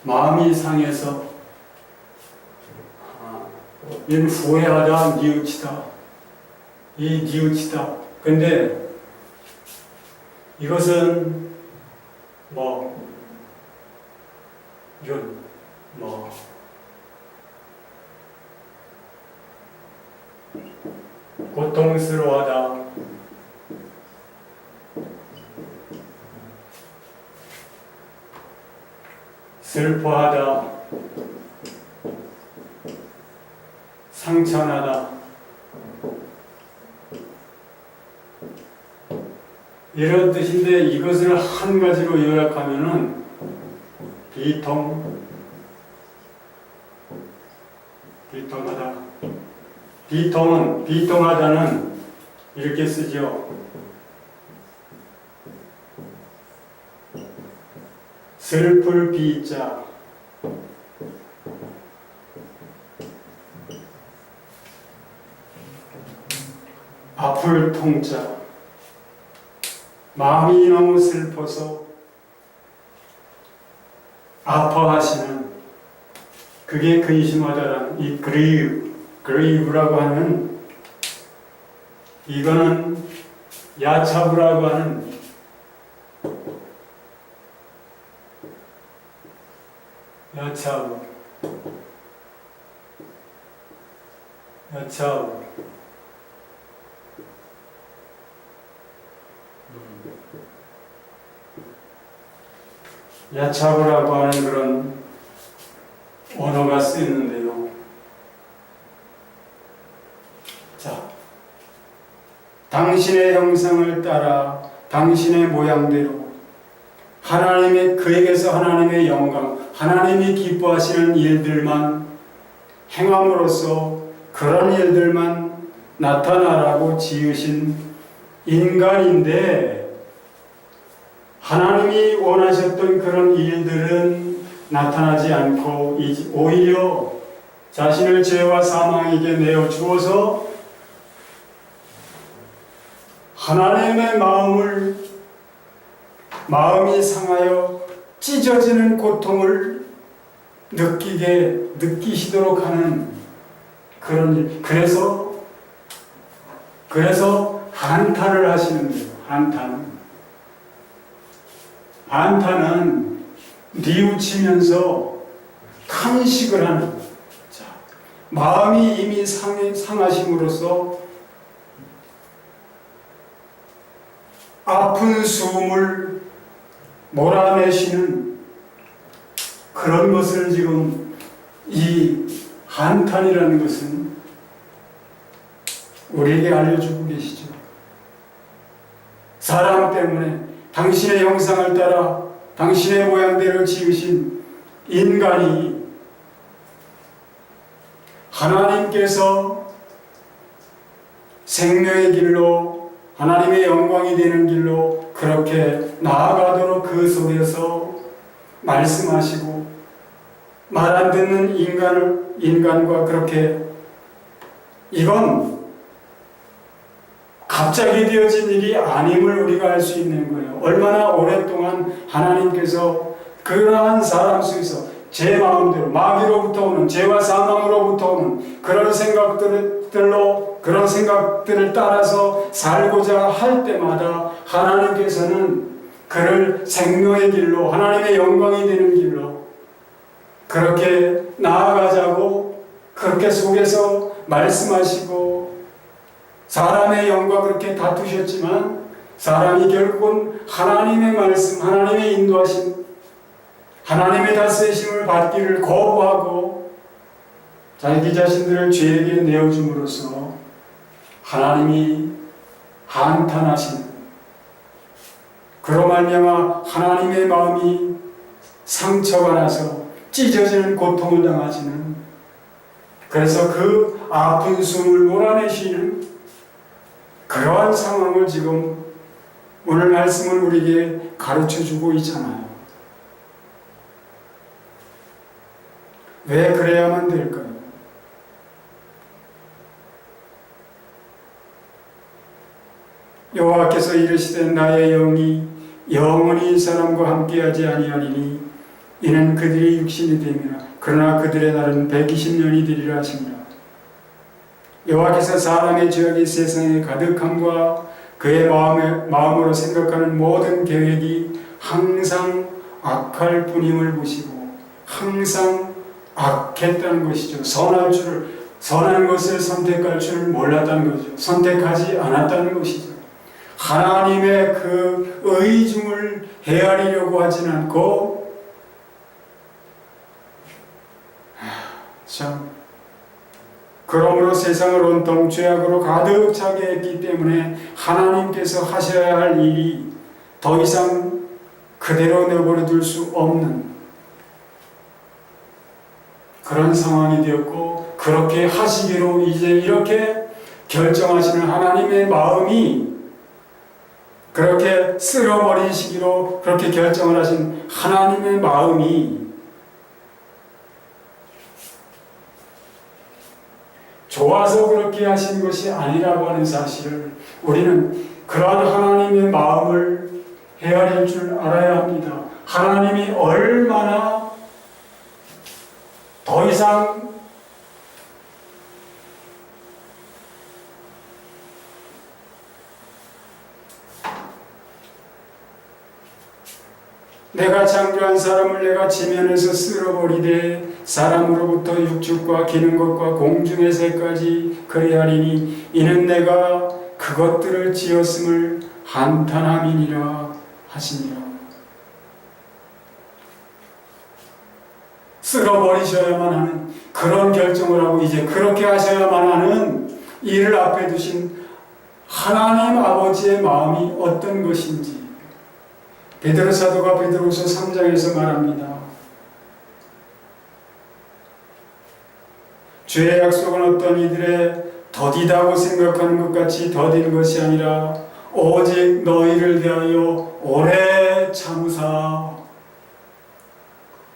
Speaker 1: 마음이 상해서 이는 후회하다, 뉘우치다. 이 뉘우치다. 근데 이것은 이런 고통스러워하다, 슬퍼하다, 상처나다, 이런 뜻인데 이것을 한 가지로 요약하면은 비통하다. 비통하다는 이렇게 쓰죠. 슬플 비자, 아플 통자, 마음이 너무 슬퍼서 아파하시는, 그게 근심하다라는 이 그리브라고 하는, 이거는 야차브라고 하는 야차브. 야차브라고 하는 그런 언어가 쓰이는데요. 자, 당신의 형상을 따라 당신의 모양대로 하나님의, 그에게서 하나님의 영광, 하나님이 기뻐하시는 일들만 행함으로써 그런 일들만 나타나라고 지으신 인간인데, 하나님이 원하셨던 그런 일들은 나타나지 않고 오히려 자신을 죄와 사망에게 내어 주어서 하나님의 마음이 상하여 찢어지는 고통을 느끼시도록 하는 그런 일. 그래서 한탄을 하시는 거예요. 한탄은 뉘우치면서 탄식을 하는 거예요. 자, 마음이 이미 상하심으로써 아픈 숨을 몰아내시는 그런 것을 지금 이 한탄이라는 것은 우리에게 알려주고 계시죠. 사람 때문에 당신의 형상을 따라 당신의 모양대로 지으신 인간이 하나님께서 생명의 길로, 하나님의 영광이 되는 길로 그렇게 나아가도록 그 속에서 말씀하시고, 말 안 듣는 인간과 그렇게, 이건 갑자기 되어진 일이 아님을 우리가 알 수 있는 거예요. 얼마나 오랫동안 하나님께서 그러한 사람 속에서 제 마음대로, 마귀로부터 오는, 죄와 사망으로부터 오는 그런 생각들을 따라서 살고자 할 때마다 하나님께서는 그를 생명의 길로, 하나님의 영광이 되는 길로 그렇게 나아가자고 그렇게 속에서 말씀하시고, 사람의 영과 그렇게 다투셨지만 사람이 결국은 하나님의 말씀, 하나님의 인도하심, 하나님의 다스리심을 받기를 거부하고 자기 자신들을 죄에게 내어줌으로써 하나님이 한탄하시는, 그로 말미암아 하나님의 마음이 상처가 나서 찢어지는 고통을 당하시는, 그래서 그 아픈 숨을 몰아내시는 그러한 상황을 지금 오늘 말씀은 우리에게 가르쳐주고 있잖아요. 왜 그래야만 될까요? 여호와께서 이르시되 나의 영이 영원히 사람과 함께하지 아니하리니 이는 그들이 육신이 됨이라. 그러나 그들의 날은 120년이 되리라 하십니다. 여호와께서 사람의 죄악이 세상에 가득함과 그의 마음으로 생각하는 모든 계획이 항상 악할 뿐임을 보시고 항상 악했다는 것이죠. 선한 것을 선택할 줄을 몰랐다는 거죠. 선택하지 않았다는 것이죠. 하나님의 그 의중을 헤아리려고 하진 않고 참 그러므로 세상을 온통 죄악으로 가득 차게 했기 때문에 하나님께서 하셔야 할 일이 더 이상 그대로 내버려 둘 수 없는 그런 상황이 되었고, 그렇게 하시기로 이제 이렇게 결정하시는 하나님의 마음이, 그렇게 쓸어버리시기로 그렇게 결정을 하신 하나님의 마음이 좋아서 그렇게 하신 것이 아니라고 하는 사실을 우리는 그러한 하나님의 마음을 헤아릴 줄 알아야 합니다. 하나님이 얼마나 더 이상 내가 창조한 사람을 내가 지면에서 쓸어버리되 사람으로부터 육축과 기는 것과 공중의 새까지 그리하리니 이는 내가 그것들을 지었음을 한탄함이니라 하시니라. 쓸어버리셔야만 하는 그런 결정을 하고 이제 그렇게 하셔야만 하는 이를 앞에 두신 하나님 아버지의 마음이 어떤 것인지 베드로 사도가 베드로서 3장에서 말합니다. 죄의 약속은 어떤 이들의 더디다고 생각하는 것 같이 더딘 것이 아니라 오직 너희를 대하여 오래 참으사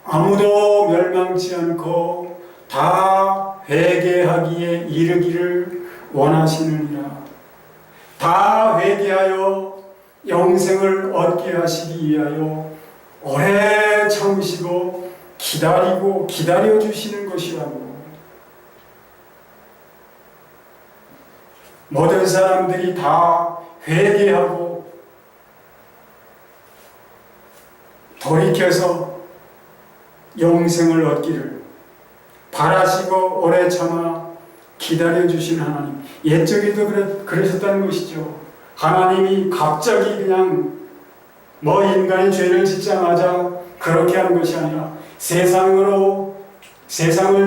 Speaker 1: 아무도 멸망치 않고 다 회개하기에 이르기를 원하시느니라. 다 회개하여 영생을 얻게 하시기 위하여 오래 참으시고 기다리고 기다려 주시는 것이라고. 모든 사람들이 다 회개하고 돌이켜서 영생을 얻기를 바라시고 오래 참아 기다려 주신 하나님. 옛적에도 그러셨다는 것이죠. 하나님이 갑자기 그냥 인간이 죄를 짓자마자 그렇게 하는 것이 아니라 세상을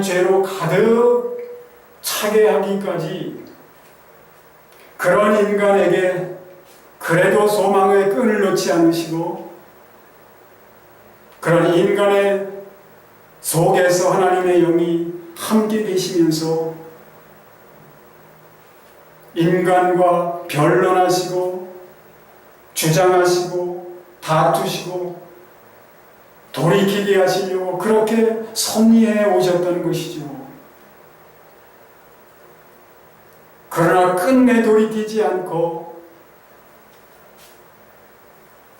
Speaker 1: 죄로 가득 차게 하기까지 그런 인간에게 그래도 소망의 끈을 놓지 않으시고 그런 인간의 속에서 하나님의 영이 함께 계시면서 인간과 변론하시고 주장하시고 다투시고 돌이키게 하시려고 그렇게 섭리해 오셨다는 것이죠. 그러나 끝내 돌이키지 않고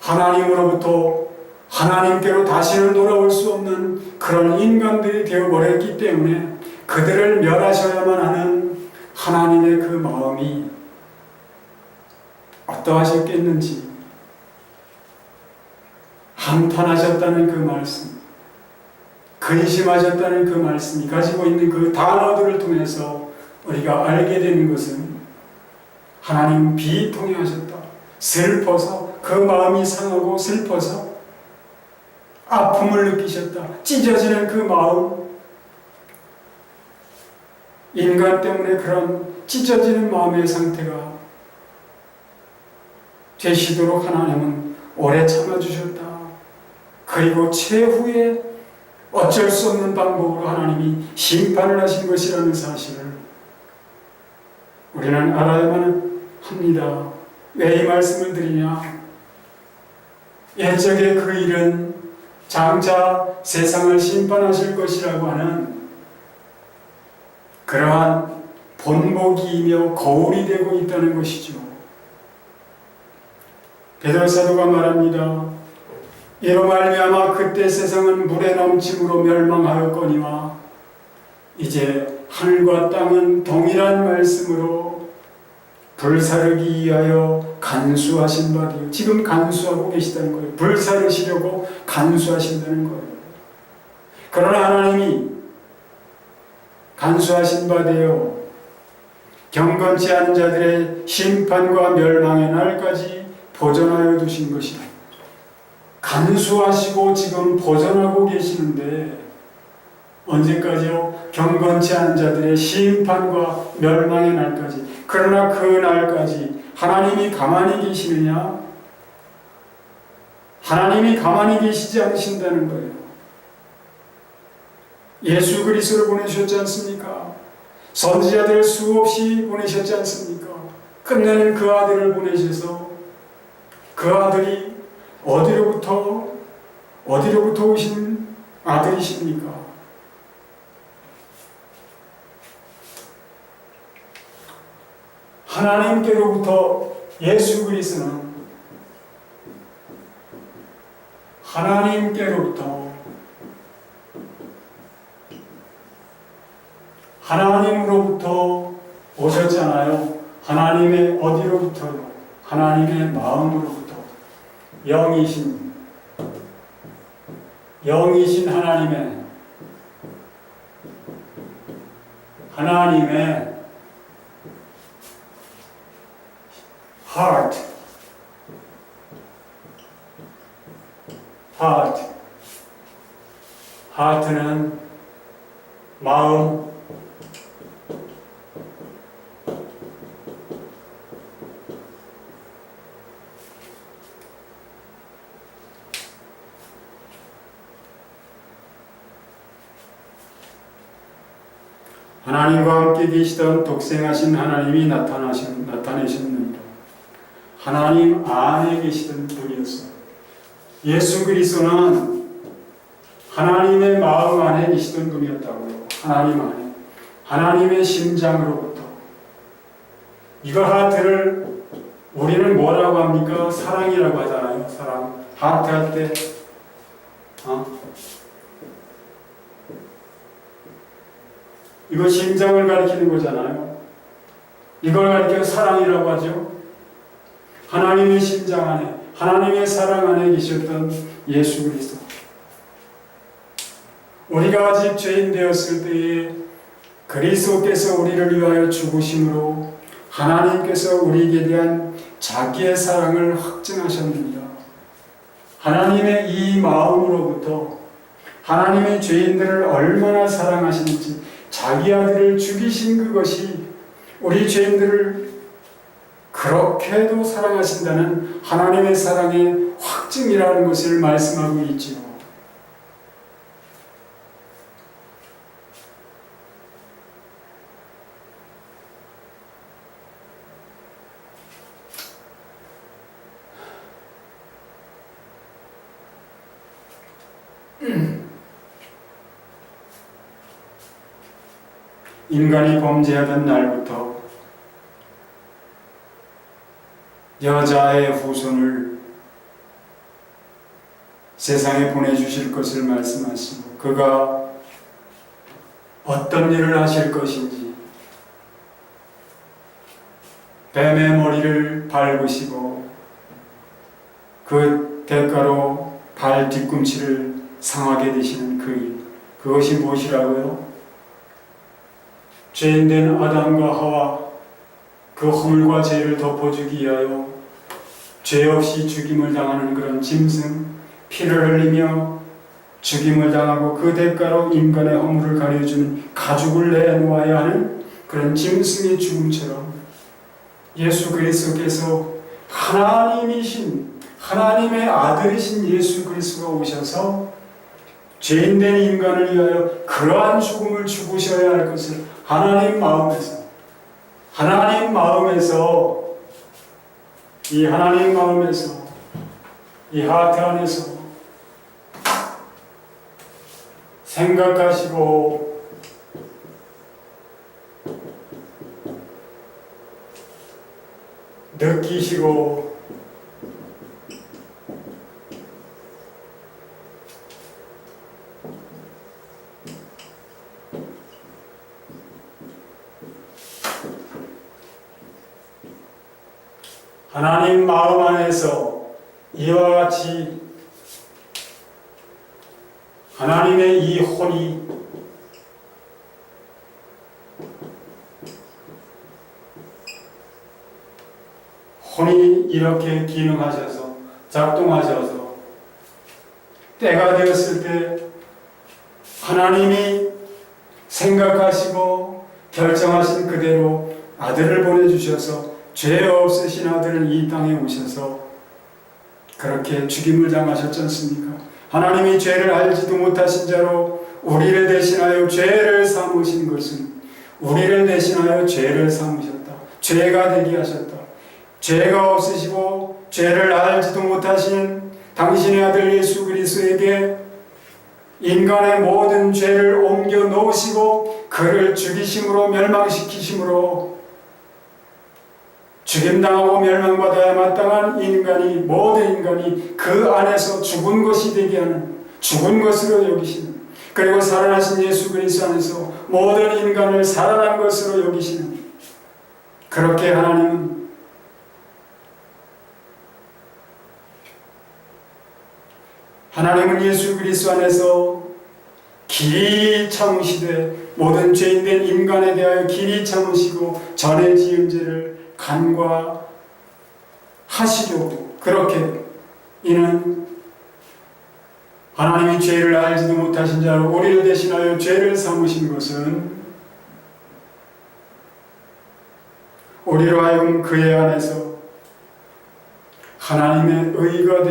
Speaker 1: 하나님으로부터 하나님께로 다시는 돌아올 수 없는 그런 인간들이 되어버렸기 때문에 그들을 멸하셔야만 하는 하나님의 그 마음이 어떠하셨겠는지 한탄하셨다는 그 말씀, 근심하셨다는 그 말씀이 가지고 있는 그 단어들을 통해서 우리가 알게 되는 것은 하나님 비통해하셨다. 슬퍼서 그 마음이 상하고 슬퍼서 아픔을 느끼셨다. 찢어지는 그 마음, 인간 때문에 그런 찢어지는 마음의 상태가 되시도록 하나님은 오래 참아주셨다. 그리고 최후에 어쩔 수 없는 방법으로 하나님이 심판을 하신 것이라는 사실을 우리는 알아야만 합니다. 왜 이 말씀을 드리냐? 옛적에 그 일은 장차 세상을 심판하실 것이라고 하는 그러한 본보기이며 거울이 되고 있다는 것이죠. 베드로 사도가 말합니다. 이로 말미암아 그때 세상은 물의 넘침으로 멸망하였거니와 이제 하늘과 땅은 동일한 말씀으로 불사르기 위하여 간수하신 바 되어, 지금 간수하고 계시다는 거예요. 불사르시려고 간수하신다는 거예요. 그러나 하나님이 간수하신 바 되어 경건치 않은 자들의 심판과 멸망의 날까지 보존하여 두신 것이다. 간수하시고 지금 보존하고 계시는데 언제까지요? 경건치 않은 자들의 심판과 멸망의 날까지. 그러나 그 날까지 하나님이 가만히 계시느냐? 하나님이 가만히 계시지 않으신다는 거예요. 예수 그리스도를 보내셨지 않습니까? 선지자들 수없이 보내셨지 않습니까? 끝내는 그 아들을 보내셔서 그 아들이 어디로부터 오신 아들이십니까? 하나님께로부터 예수 그리스도는 하나님으로부터 오셨잖아요. 하나님의 어디로부터요? 하나님의 마음으로부터. 영이신 하나님의 heart. heart는 마음, 하나님과 함께 계시던 독생하신 하나님이 나타내셨느니라. 하나님 안에 계시던 분이었어요. 예수 그리스도는 하나님의 마음 안에 계시던 분이었다고요. 하나님 안에. 하나님의 심장으로부터. 이거 하트를 우리는 뭐라고 합니까? 사랑이라고 하잖아요. 사랑. 하트 할 때 이거 심장을 가리키는 거잖아요. 이걸 가리켜 사랑이라고 하죠. 하나님의 심장 안에, 하나님의 사랑 안에 계셨던 예수 그리스도. 우리가 아직 죄인 되었을 때에 그리스도께서 우리를 위하여 죽으심으로 하나님께서 우리에게 대한 자기의 사랑을 확증하셨느니라. 하나님의 이 마음으로부터 하나님의 죄인들을 얼마나 사랑하시는지 자기 아들을 죽이신 그것이 우리 죄인들을 그렇게도 사랑하신다는 하나님의 사랑의 확증이라는 것을 말씀하고 있지요. 인간이 범죄하던 날부터 여자의 후손을 세상에 보내주실 것을 말씀하시고 그가 어떤 일을 하실 것인지 뱀의 머리를 밟으시고 그 대가로 발 뒤꿈치를 상하게 되시는 그 일, 그것이 무엇이라고요? 죄인된 아담과 하와 그 허물과 죄를 덮어주기 위하여 죄 없이 죽임을 당하는 그런 짐승, 피를 흘리며 죽임을 당하고 그 대가로 인간의 허물을 가려주는 가죽을 내놓아야 하는 그런 짐승의 죽음처럼 예수 그리스도께서 하나님이신 하나님의 아들이신 예수 그리스도가 오셔서 죄인된 인간을 위하여 그러한 죽음을 죽으셔야 할 것을 하나님 마음에서 이 하트 안에서 생각하시고 느끼시고 하나님 마음 안에서 이와 같이 하나님의 이 혼이 이렇게 기능하셔서 작동하셔서 때가 되었을 때 하나님이 생각하시고 결정하신 그대로 아들을 보내주셔서 죄 없으신 아들은 이 땅에 오셔서 그렇게 죽임을 당하셨지 않습니까? 하나님이 죄를 알지도 못하신 자로 우리를 대신하여 죄를 삼으신 것은 우리를 대신하여 죄를 삼으셨다. 죄가 되게 하셨다. 죄가 없으시고 죄를 알지도 못하신 당신의 아들 예수 그리스도에게 인간의 모든 죄를 옮겨 놓으시고 그를 죽이심으로 멸망시키심으로 죽임당하고 멸망받아야 마땅한 인간이 모든 인간이 그 안에서 죽은 것이 되게 하는 죽은 것으로 여기시는 그리고 살아나신 예수 그리스도 안에서 모든 인간을 살아난 것으로 여기시는 그렇게 하나님은 예수 그리스도 안에서 길이 참으시되 모든 죄인된 인간에 대하여 길이 참으시고 전에 지은 죄를 간과하시려고 그렇게 이는 하나님이 죄를 알지도 못하신 자로 우리를 대신하여 죄를 삼으신 것은 우리로 하여금 그의 안에서 하나님의 의가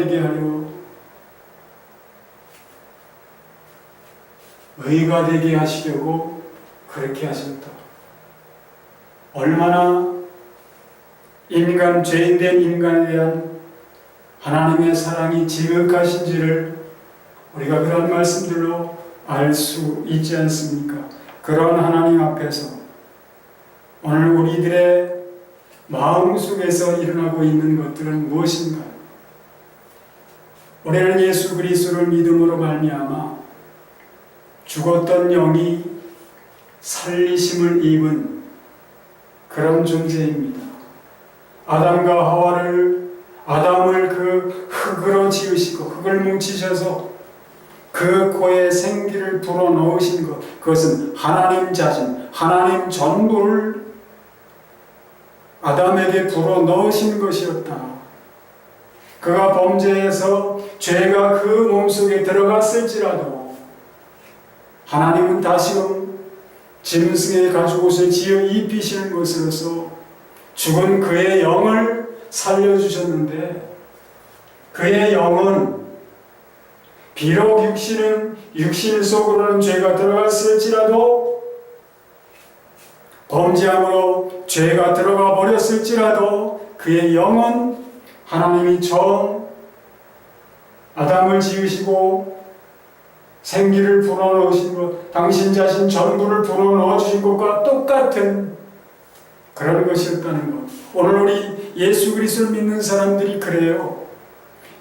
Speaker 1: 되게 하시려고 그렇게 하셨다. 얼마나 죄인된 인간에 대한 하나님의 사랑이 지극하신지를 우리가 그런 말씀들로 알 수 있지 않습니까? 그런 하나님 앞에서 오늘 우리들의 마음속에서 일어나고 있는 것들은 무엇인가? 우리는 예수 그리스도를 믿음으로 말미암아 죽었던 영이 살리심을 입은 그런 존재입니다. 아담을 그 흙으로 지으시고 흙을 뭉치셔서 그 코에 생기를 불어넣으신 것, 그것은 하나님 자신, 하나님 전부를 아담에게 불어넣으신 것이었다. 그가 범죄해서 죄가 그 몸속에 들어갔을지라도 하나님은 다시금 짐승의 가죽옷을 지어 입히시는 것으로서 죽은 그의 영을 살려주셨는데 그의 영은 비록 육신 속으로는 죄가 들어갔을지라도 범죄함으로 죄가 들어가 버렸을지라도 그의 영은 하나님이 처음 아담을 지으시고 생기를 불어넣으신 것, 당신 자신 전부를 불어넣어 주신 것과 똑같은 그런 것이었다는 것. 오늘 우리 예수 그리스도를 믿는 사람들이 그래요.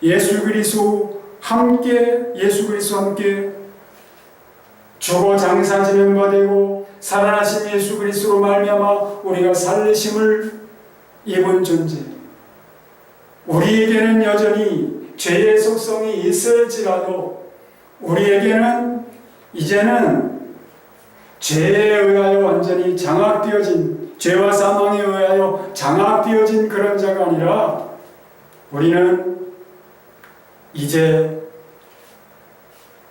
Speaker 1: 예수 그리스도와 함께 죽어 장사 지낸 바 되고 살아나신 예수 그리스도로 말미암아 우리가 살리심을 입은 존재. 우리에게는 여전히 죄의 속성이 있을지라도 우리에게는 이제는 죄에 의하여 완전히 장악되어진, 죄와 사망에 의하여 장악되어진 그런 자가 아니라 우리는 이제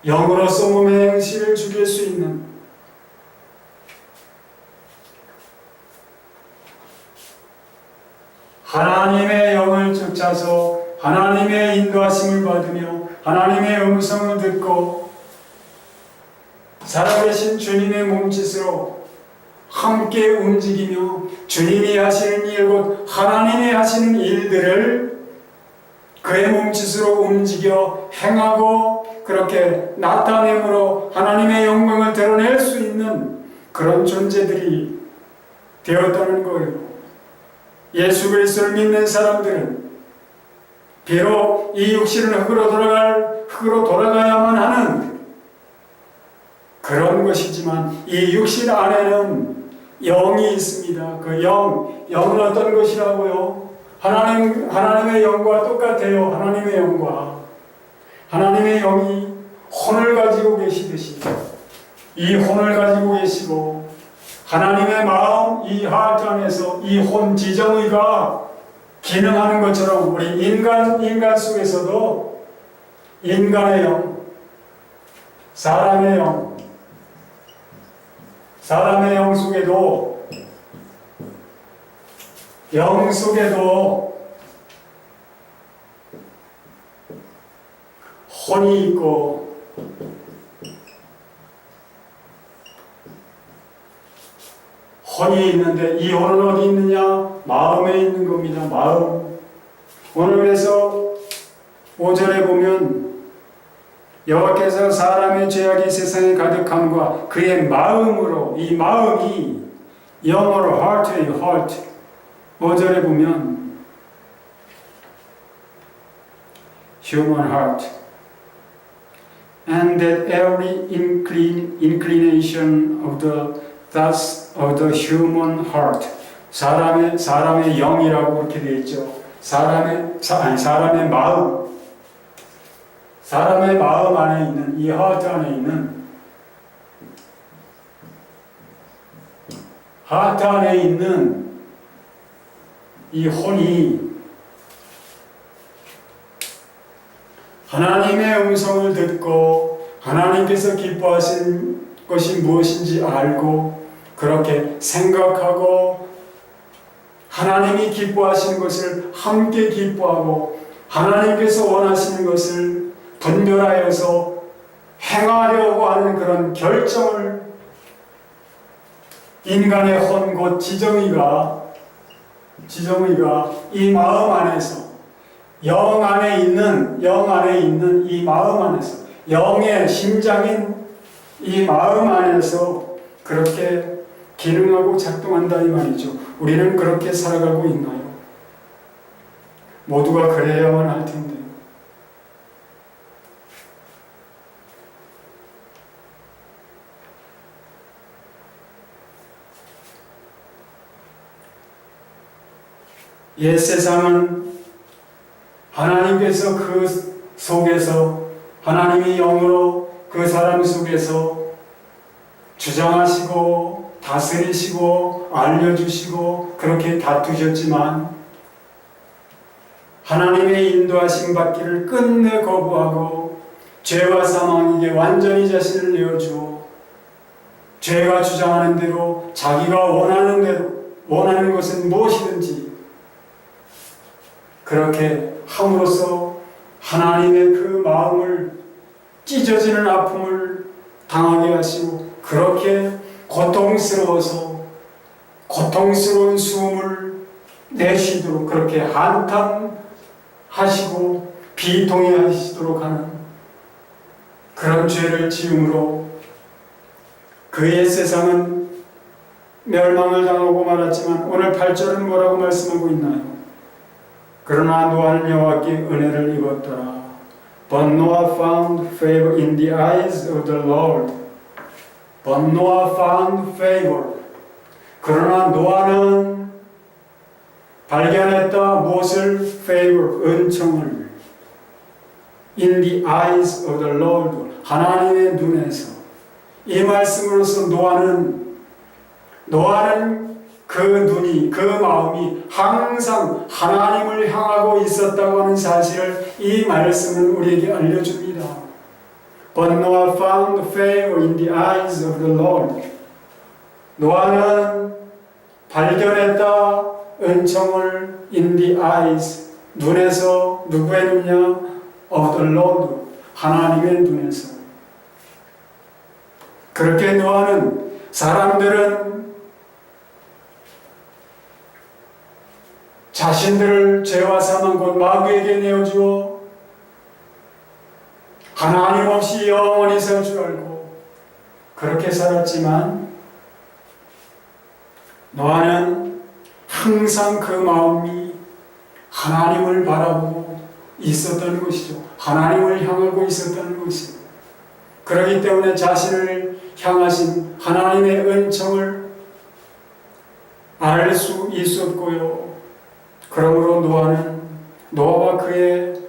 Speaker 1: 영으로서 몸의 행실을 죽일 수 있는 하나님의 영을 쫓아서 하나님의 인도하심을 받으며 하나님의 음성을 듣고 살아계신 주님의 몸짓으로 함께 움직이며 주님이 하시는 일, 곧 하나님이 하시는 일들을 그의 몸짓으로 움직여 행하고 그렇게 나타내므로 하나님의 영광을 드러낼 수 있는 그런 존재들이 되었다는 거예요. 예수 그리스도를 믿는 사람들은 비록 이 육신은 흙으로 돌아가야만 하는 그런 것이지만 이 육신 안에는 영이 있습니다. 그 영은 어떤 것이라고요? 하나님의 영과 똑같아요. 하나님의 영과. 하나님의 영이 혼을 가지고 계시듯이 이 혼을 가지고 계시고, 하나님의 마음, 이 하트 안에서 이 혼 지정의가 기능하는 것처럼 우리 인간 속에서도 인간의 영, 사람의 영 속에도 혼이 있고, 혼이 있는데 이 혼은 어디 있느냐? 마음에 있는 겁니다. 마음. 오늘 그래서 5절에 보면 여호와께서 사람의 죄악이 세상에 가득함과 그의 마음으로, 이 마음이 영어로 heart예요. heart. 5절에 보면 human heart and that every inclination of the thoughts of the human heart. 사람의 영이라고 그렇게 되어 있죠. 사람의 마음. 사람의 마음 안에 있는, 이 하트 안에 있는, 하트 안에 있는 이 혼이 하나님의 음성을 듣고 하나님께서 기뻐하신 것이 무엇인지 알고 그렇게 생각하고 하나님이 기뻐하시는 것을 함께 기뻐하고 하나님께서 원하시는 것을 분별하여서 행하려고 하는 그런 결정을 인간의 혼 곧 지정의가 이 마음 안에서 영 안에 있는 이 마음 안에서 영의 심장인 이 마음 안에서 그렇게 기능하고 작동한다 이 말이죠. 우리는 그렇게 살아가고 있나요? 모두가 그래야만 할 텐데. 옛 세상은 하나님께서 그 속에서 하나님이 영으로 그 사람 속에서 주장하시고 다스리시고 알려주시고 그렇게 다투셨지만 하나님의 인도하심 받기를 끝내 거부하고 죄와 사망에게 완전히 자신을 내어주어 죄가 주장하는 대로 자기가 원하는 것은 무엇이든지 그렇게 함으로써 하나님의 그 마음을 찢어지는 아픔을 당하게 하시고 그렇게 고통스러운 숨을 내쉬도록 그렇게 한탄하시고 비통해 하시도록 하는 그런 죄를 지음으로 그의 세상은 멸망을 당하고 말았지만 오늘 8절은 뭐라고 말씀하고 있나요? 그러나 노아는 여호와께 은혜를 입었더라. But Noah found favor in the eyes of the Lord. But Noah found favor. 그러나 노아는 발견했다. 무엇을? favor, 은총을. In the eyes of the Lord. 하나님의 눈에서. 이 말씀으로서 노아는 그 눈이, 그 마음이 항상 하나님을 향하고 있었다고 하는 사실을 이 말씀은 우리에게 알려줍니다. But Noah found favor in the eyes of the Lord. 노아는 발견했다 은총을 in the eyes, 눈에서. 누구의 눈이냐? of the Lord, 하나님의 눈에서. 그렇게 노아는 사람들은 자신들을 죄와 사망 곧 마귀에게 내어주어 하나님 없이 영원히 살 줄 알고 그렇게 살았지만 노아는 항상 그 마음이 하나님을 바라보고 있었다는 것이죠. 하나님을 향하고 있었다는 것이죠. 그렇기 때문에 자신을 향하신 하나님의 은총을 알 수 있었고요. 그러므로 노아와 그의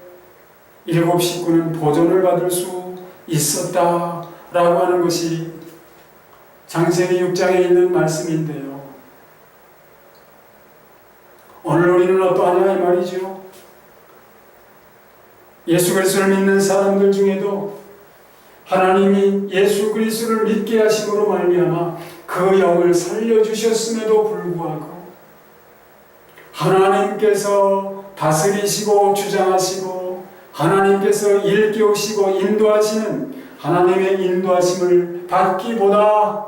Speaker 1: 7 식구는 보존을 받을 수 있었다라고 하는 것이 창세기 6장에 있는 말씀인데요. 오늘 우리는 어떠하냐 이 말이죠. 예수 그리스도를 믿는 사람들 중에도 하나님이 예수 그리스도를 믿게 하심으로 말미암아 그 영을 살려주셨음에도 불구하고 하나님께서 다스리시고 주장하시고 하나님께서 일깨우시고 인도하시는 하나님의 인도하심을 받기보다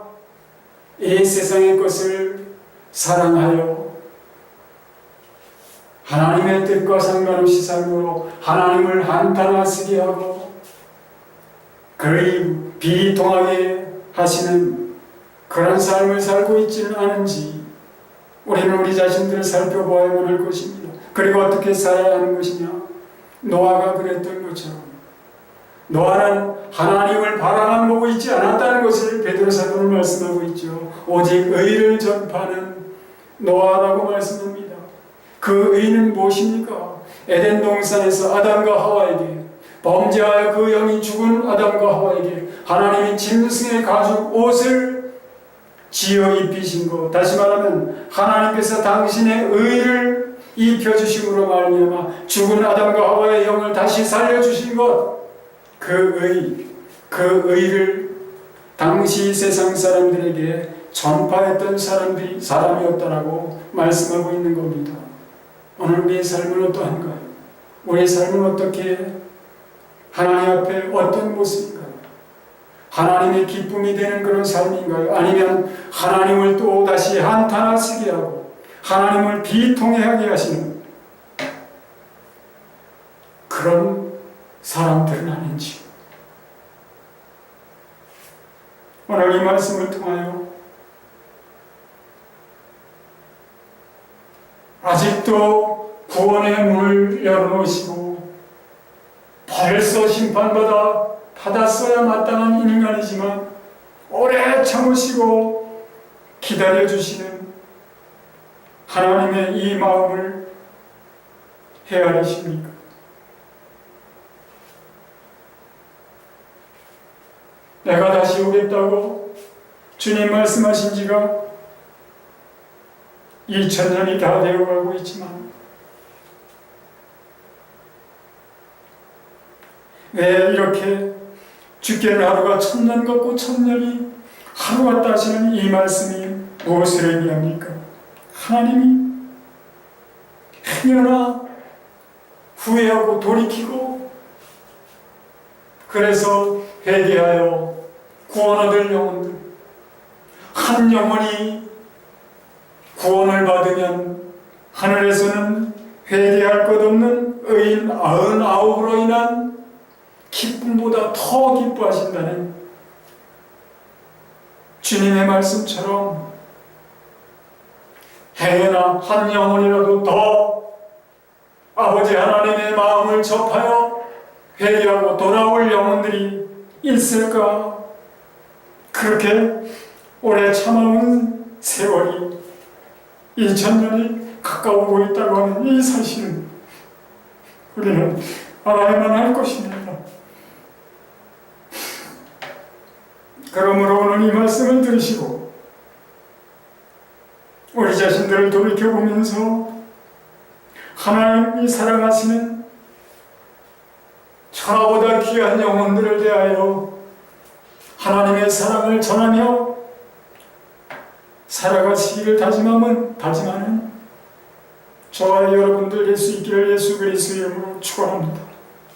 Speaker 1: 이 세상의 것을 사랑하여 하나님의 뜻과 상관없이 삶으로 하나님을 한탄하시게 하고 그의 비통하게 하시는 그런 삶을 살고 있지는 않은지 우리는 우리 자신들을 살펴보아야만 할 것입니다. 그리고 어떻게 살아야 하는 것이냐? 노아가 그랬던 것처럼 노아는 하나님을 바라만 보고 있지 않았다는 것을 베드로 사도는 말씀하고 있죠. 오직 의를 전파하는 노아라고 말씀합니다. 그 의는 무엇입니까? 에덴 동산에서 아담과 하와에게 범죄하여 그 영이 죽은 아담과 하와에게 하나님이 짐승의 가죽 옷을 지어 입히신 것, 다시 말하면 하나님께서 당신의 의를 입혀주심으로 말미암아 죽은 아담과 하와의 영을 다시 살려주신 것, 그 의를 당시 세상 사람들에게 전파했던 사람이었다라고 말씀하고 있는 겁니다. 오늘 우리의 삶은 어떠한가요? 우리의 삶은 어떻게 하나님 앞에 어떤 모습인가요? 하나님의 기쁨이 되는 그런 삶인가요? 아니면 하나님을 또 다시 한탄하시게 하고 하나님을 비통해하게 하시는 그런 사람들은 아닌지. 오늘 이 말씀을 통하여 아직도 구원의 문을 열어놓으시고 벌써 심판받았어야 마땅한 인간이지만 오래 참으시고 기다려주시는 하나님의 이 마음을 헤아리십니까? 내가 다시 오겠다고 주님 말씀하신 지가 2000년이 다 되어가고 있지만 왜 이렇게 죽게는 하루가 1000년 같고 1000년이 하루 같다 하시는 이 말씀이 무엇을 의미합니까? 하나님이 행여나 후회하고 돌이키고 그래서 회개하여 구원 얻을 영혼들, 한 영혼이 구원을 받으면 하늘에서는 회개할 것 없는 의인 99으로 인한 기쁨보다 더 기뻐하신다는 주님의 말씀처럼 행여나 한 영혼이라도 더 아버지 하나님의 마음을 접하여 회개하고 돌아올 영혼들이 있을까? 그렇게 오래 참아온 세월이 2000년이 가까워오고 있다고 하는 이 사실은 우리는 알아야만 할 것입니다. 그러므로 오늘 이 말씀을 들으시고 우리 자신들을 돌이켜보면서 하나님이 사랑하시는 천하보다 귀한 영혼들을 대하여 하나님의 사랑을 전하며 살아가시기를 다짐하는 저와 여러분들 될 수 있기를 예수 그리스도의 이름으로 축원합니다.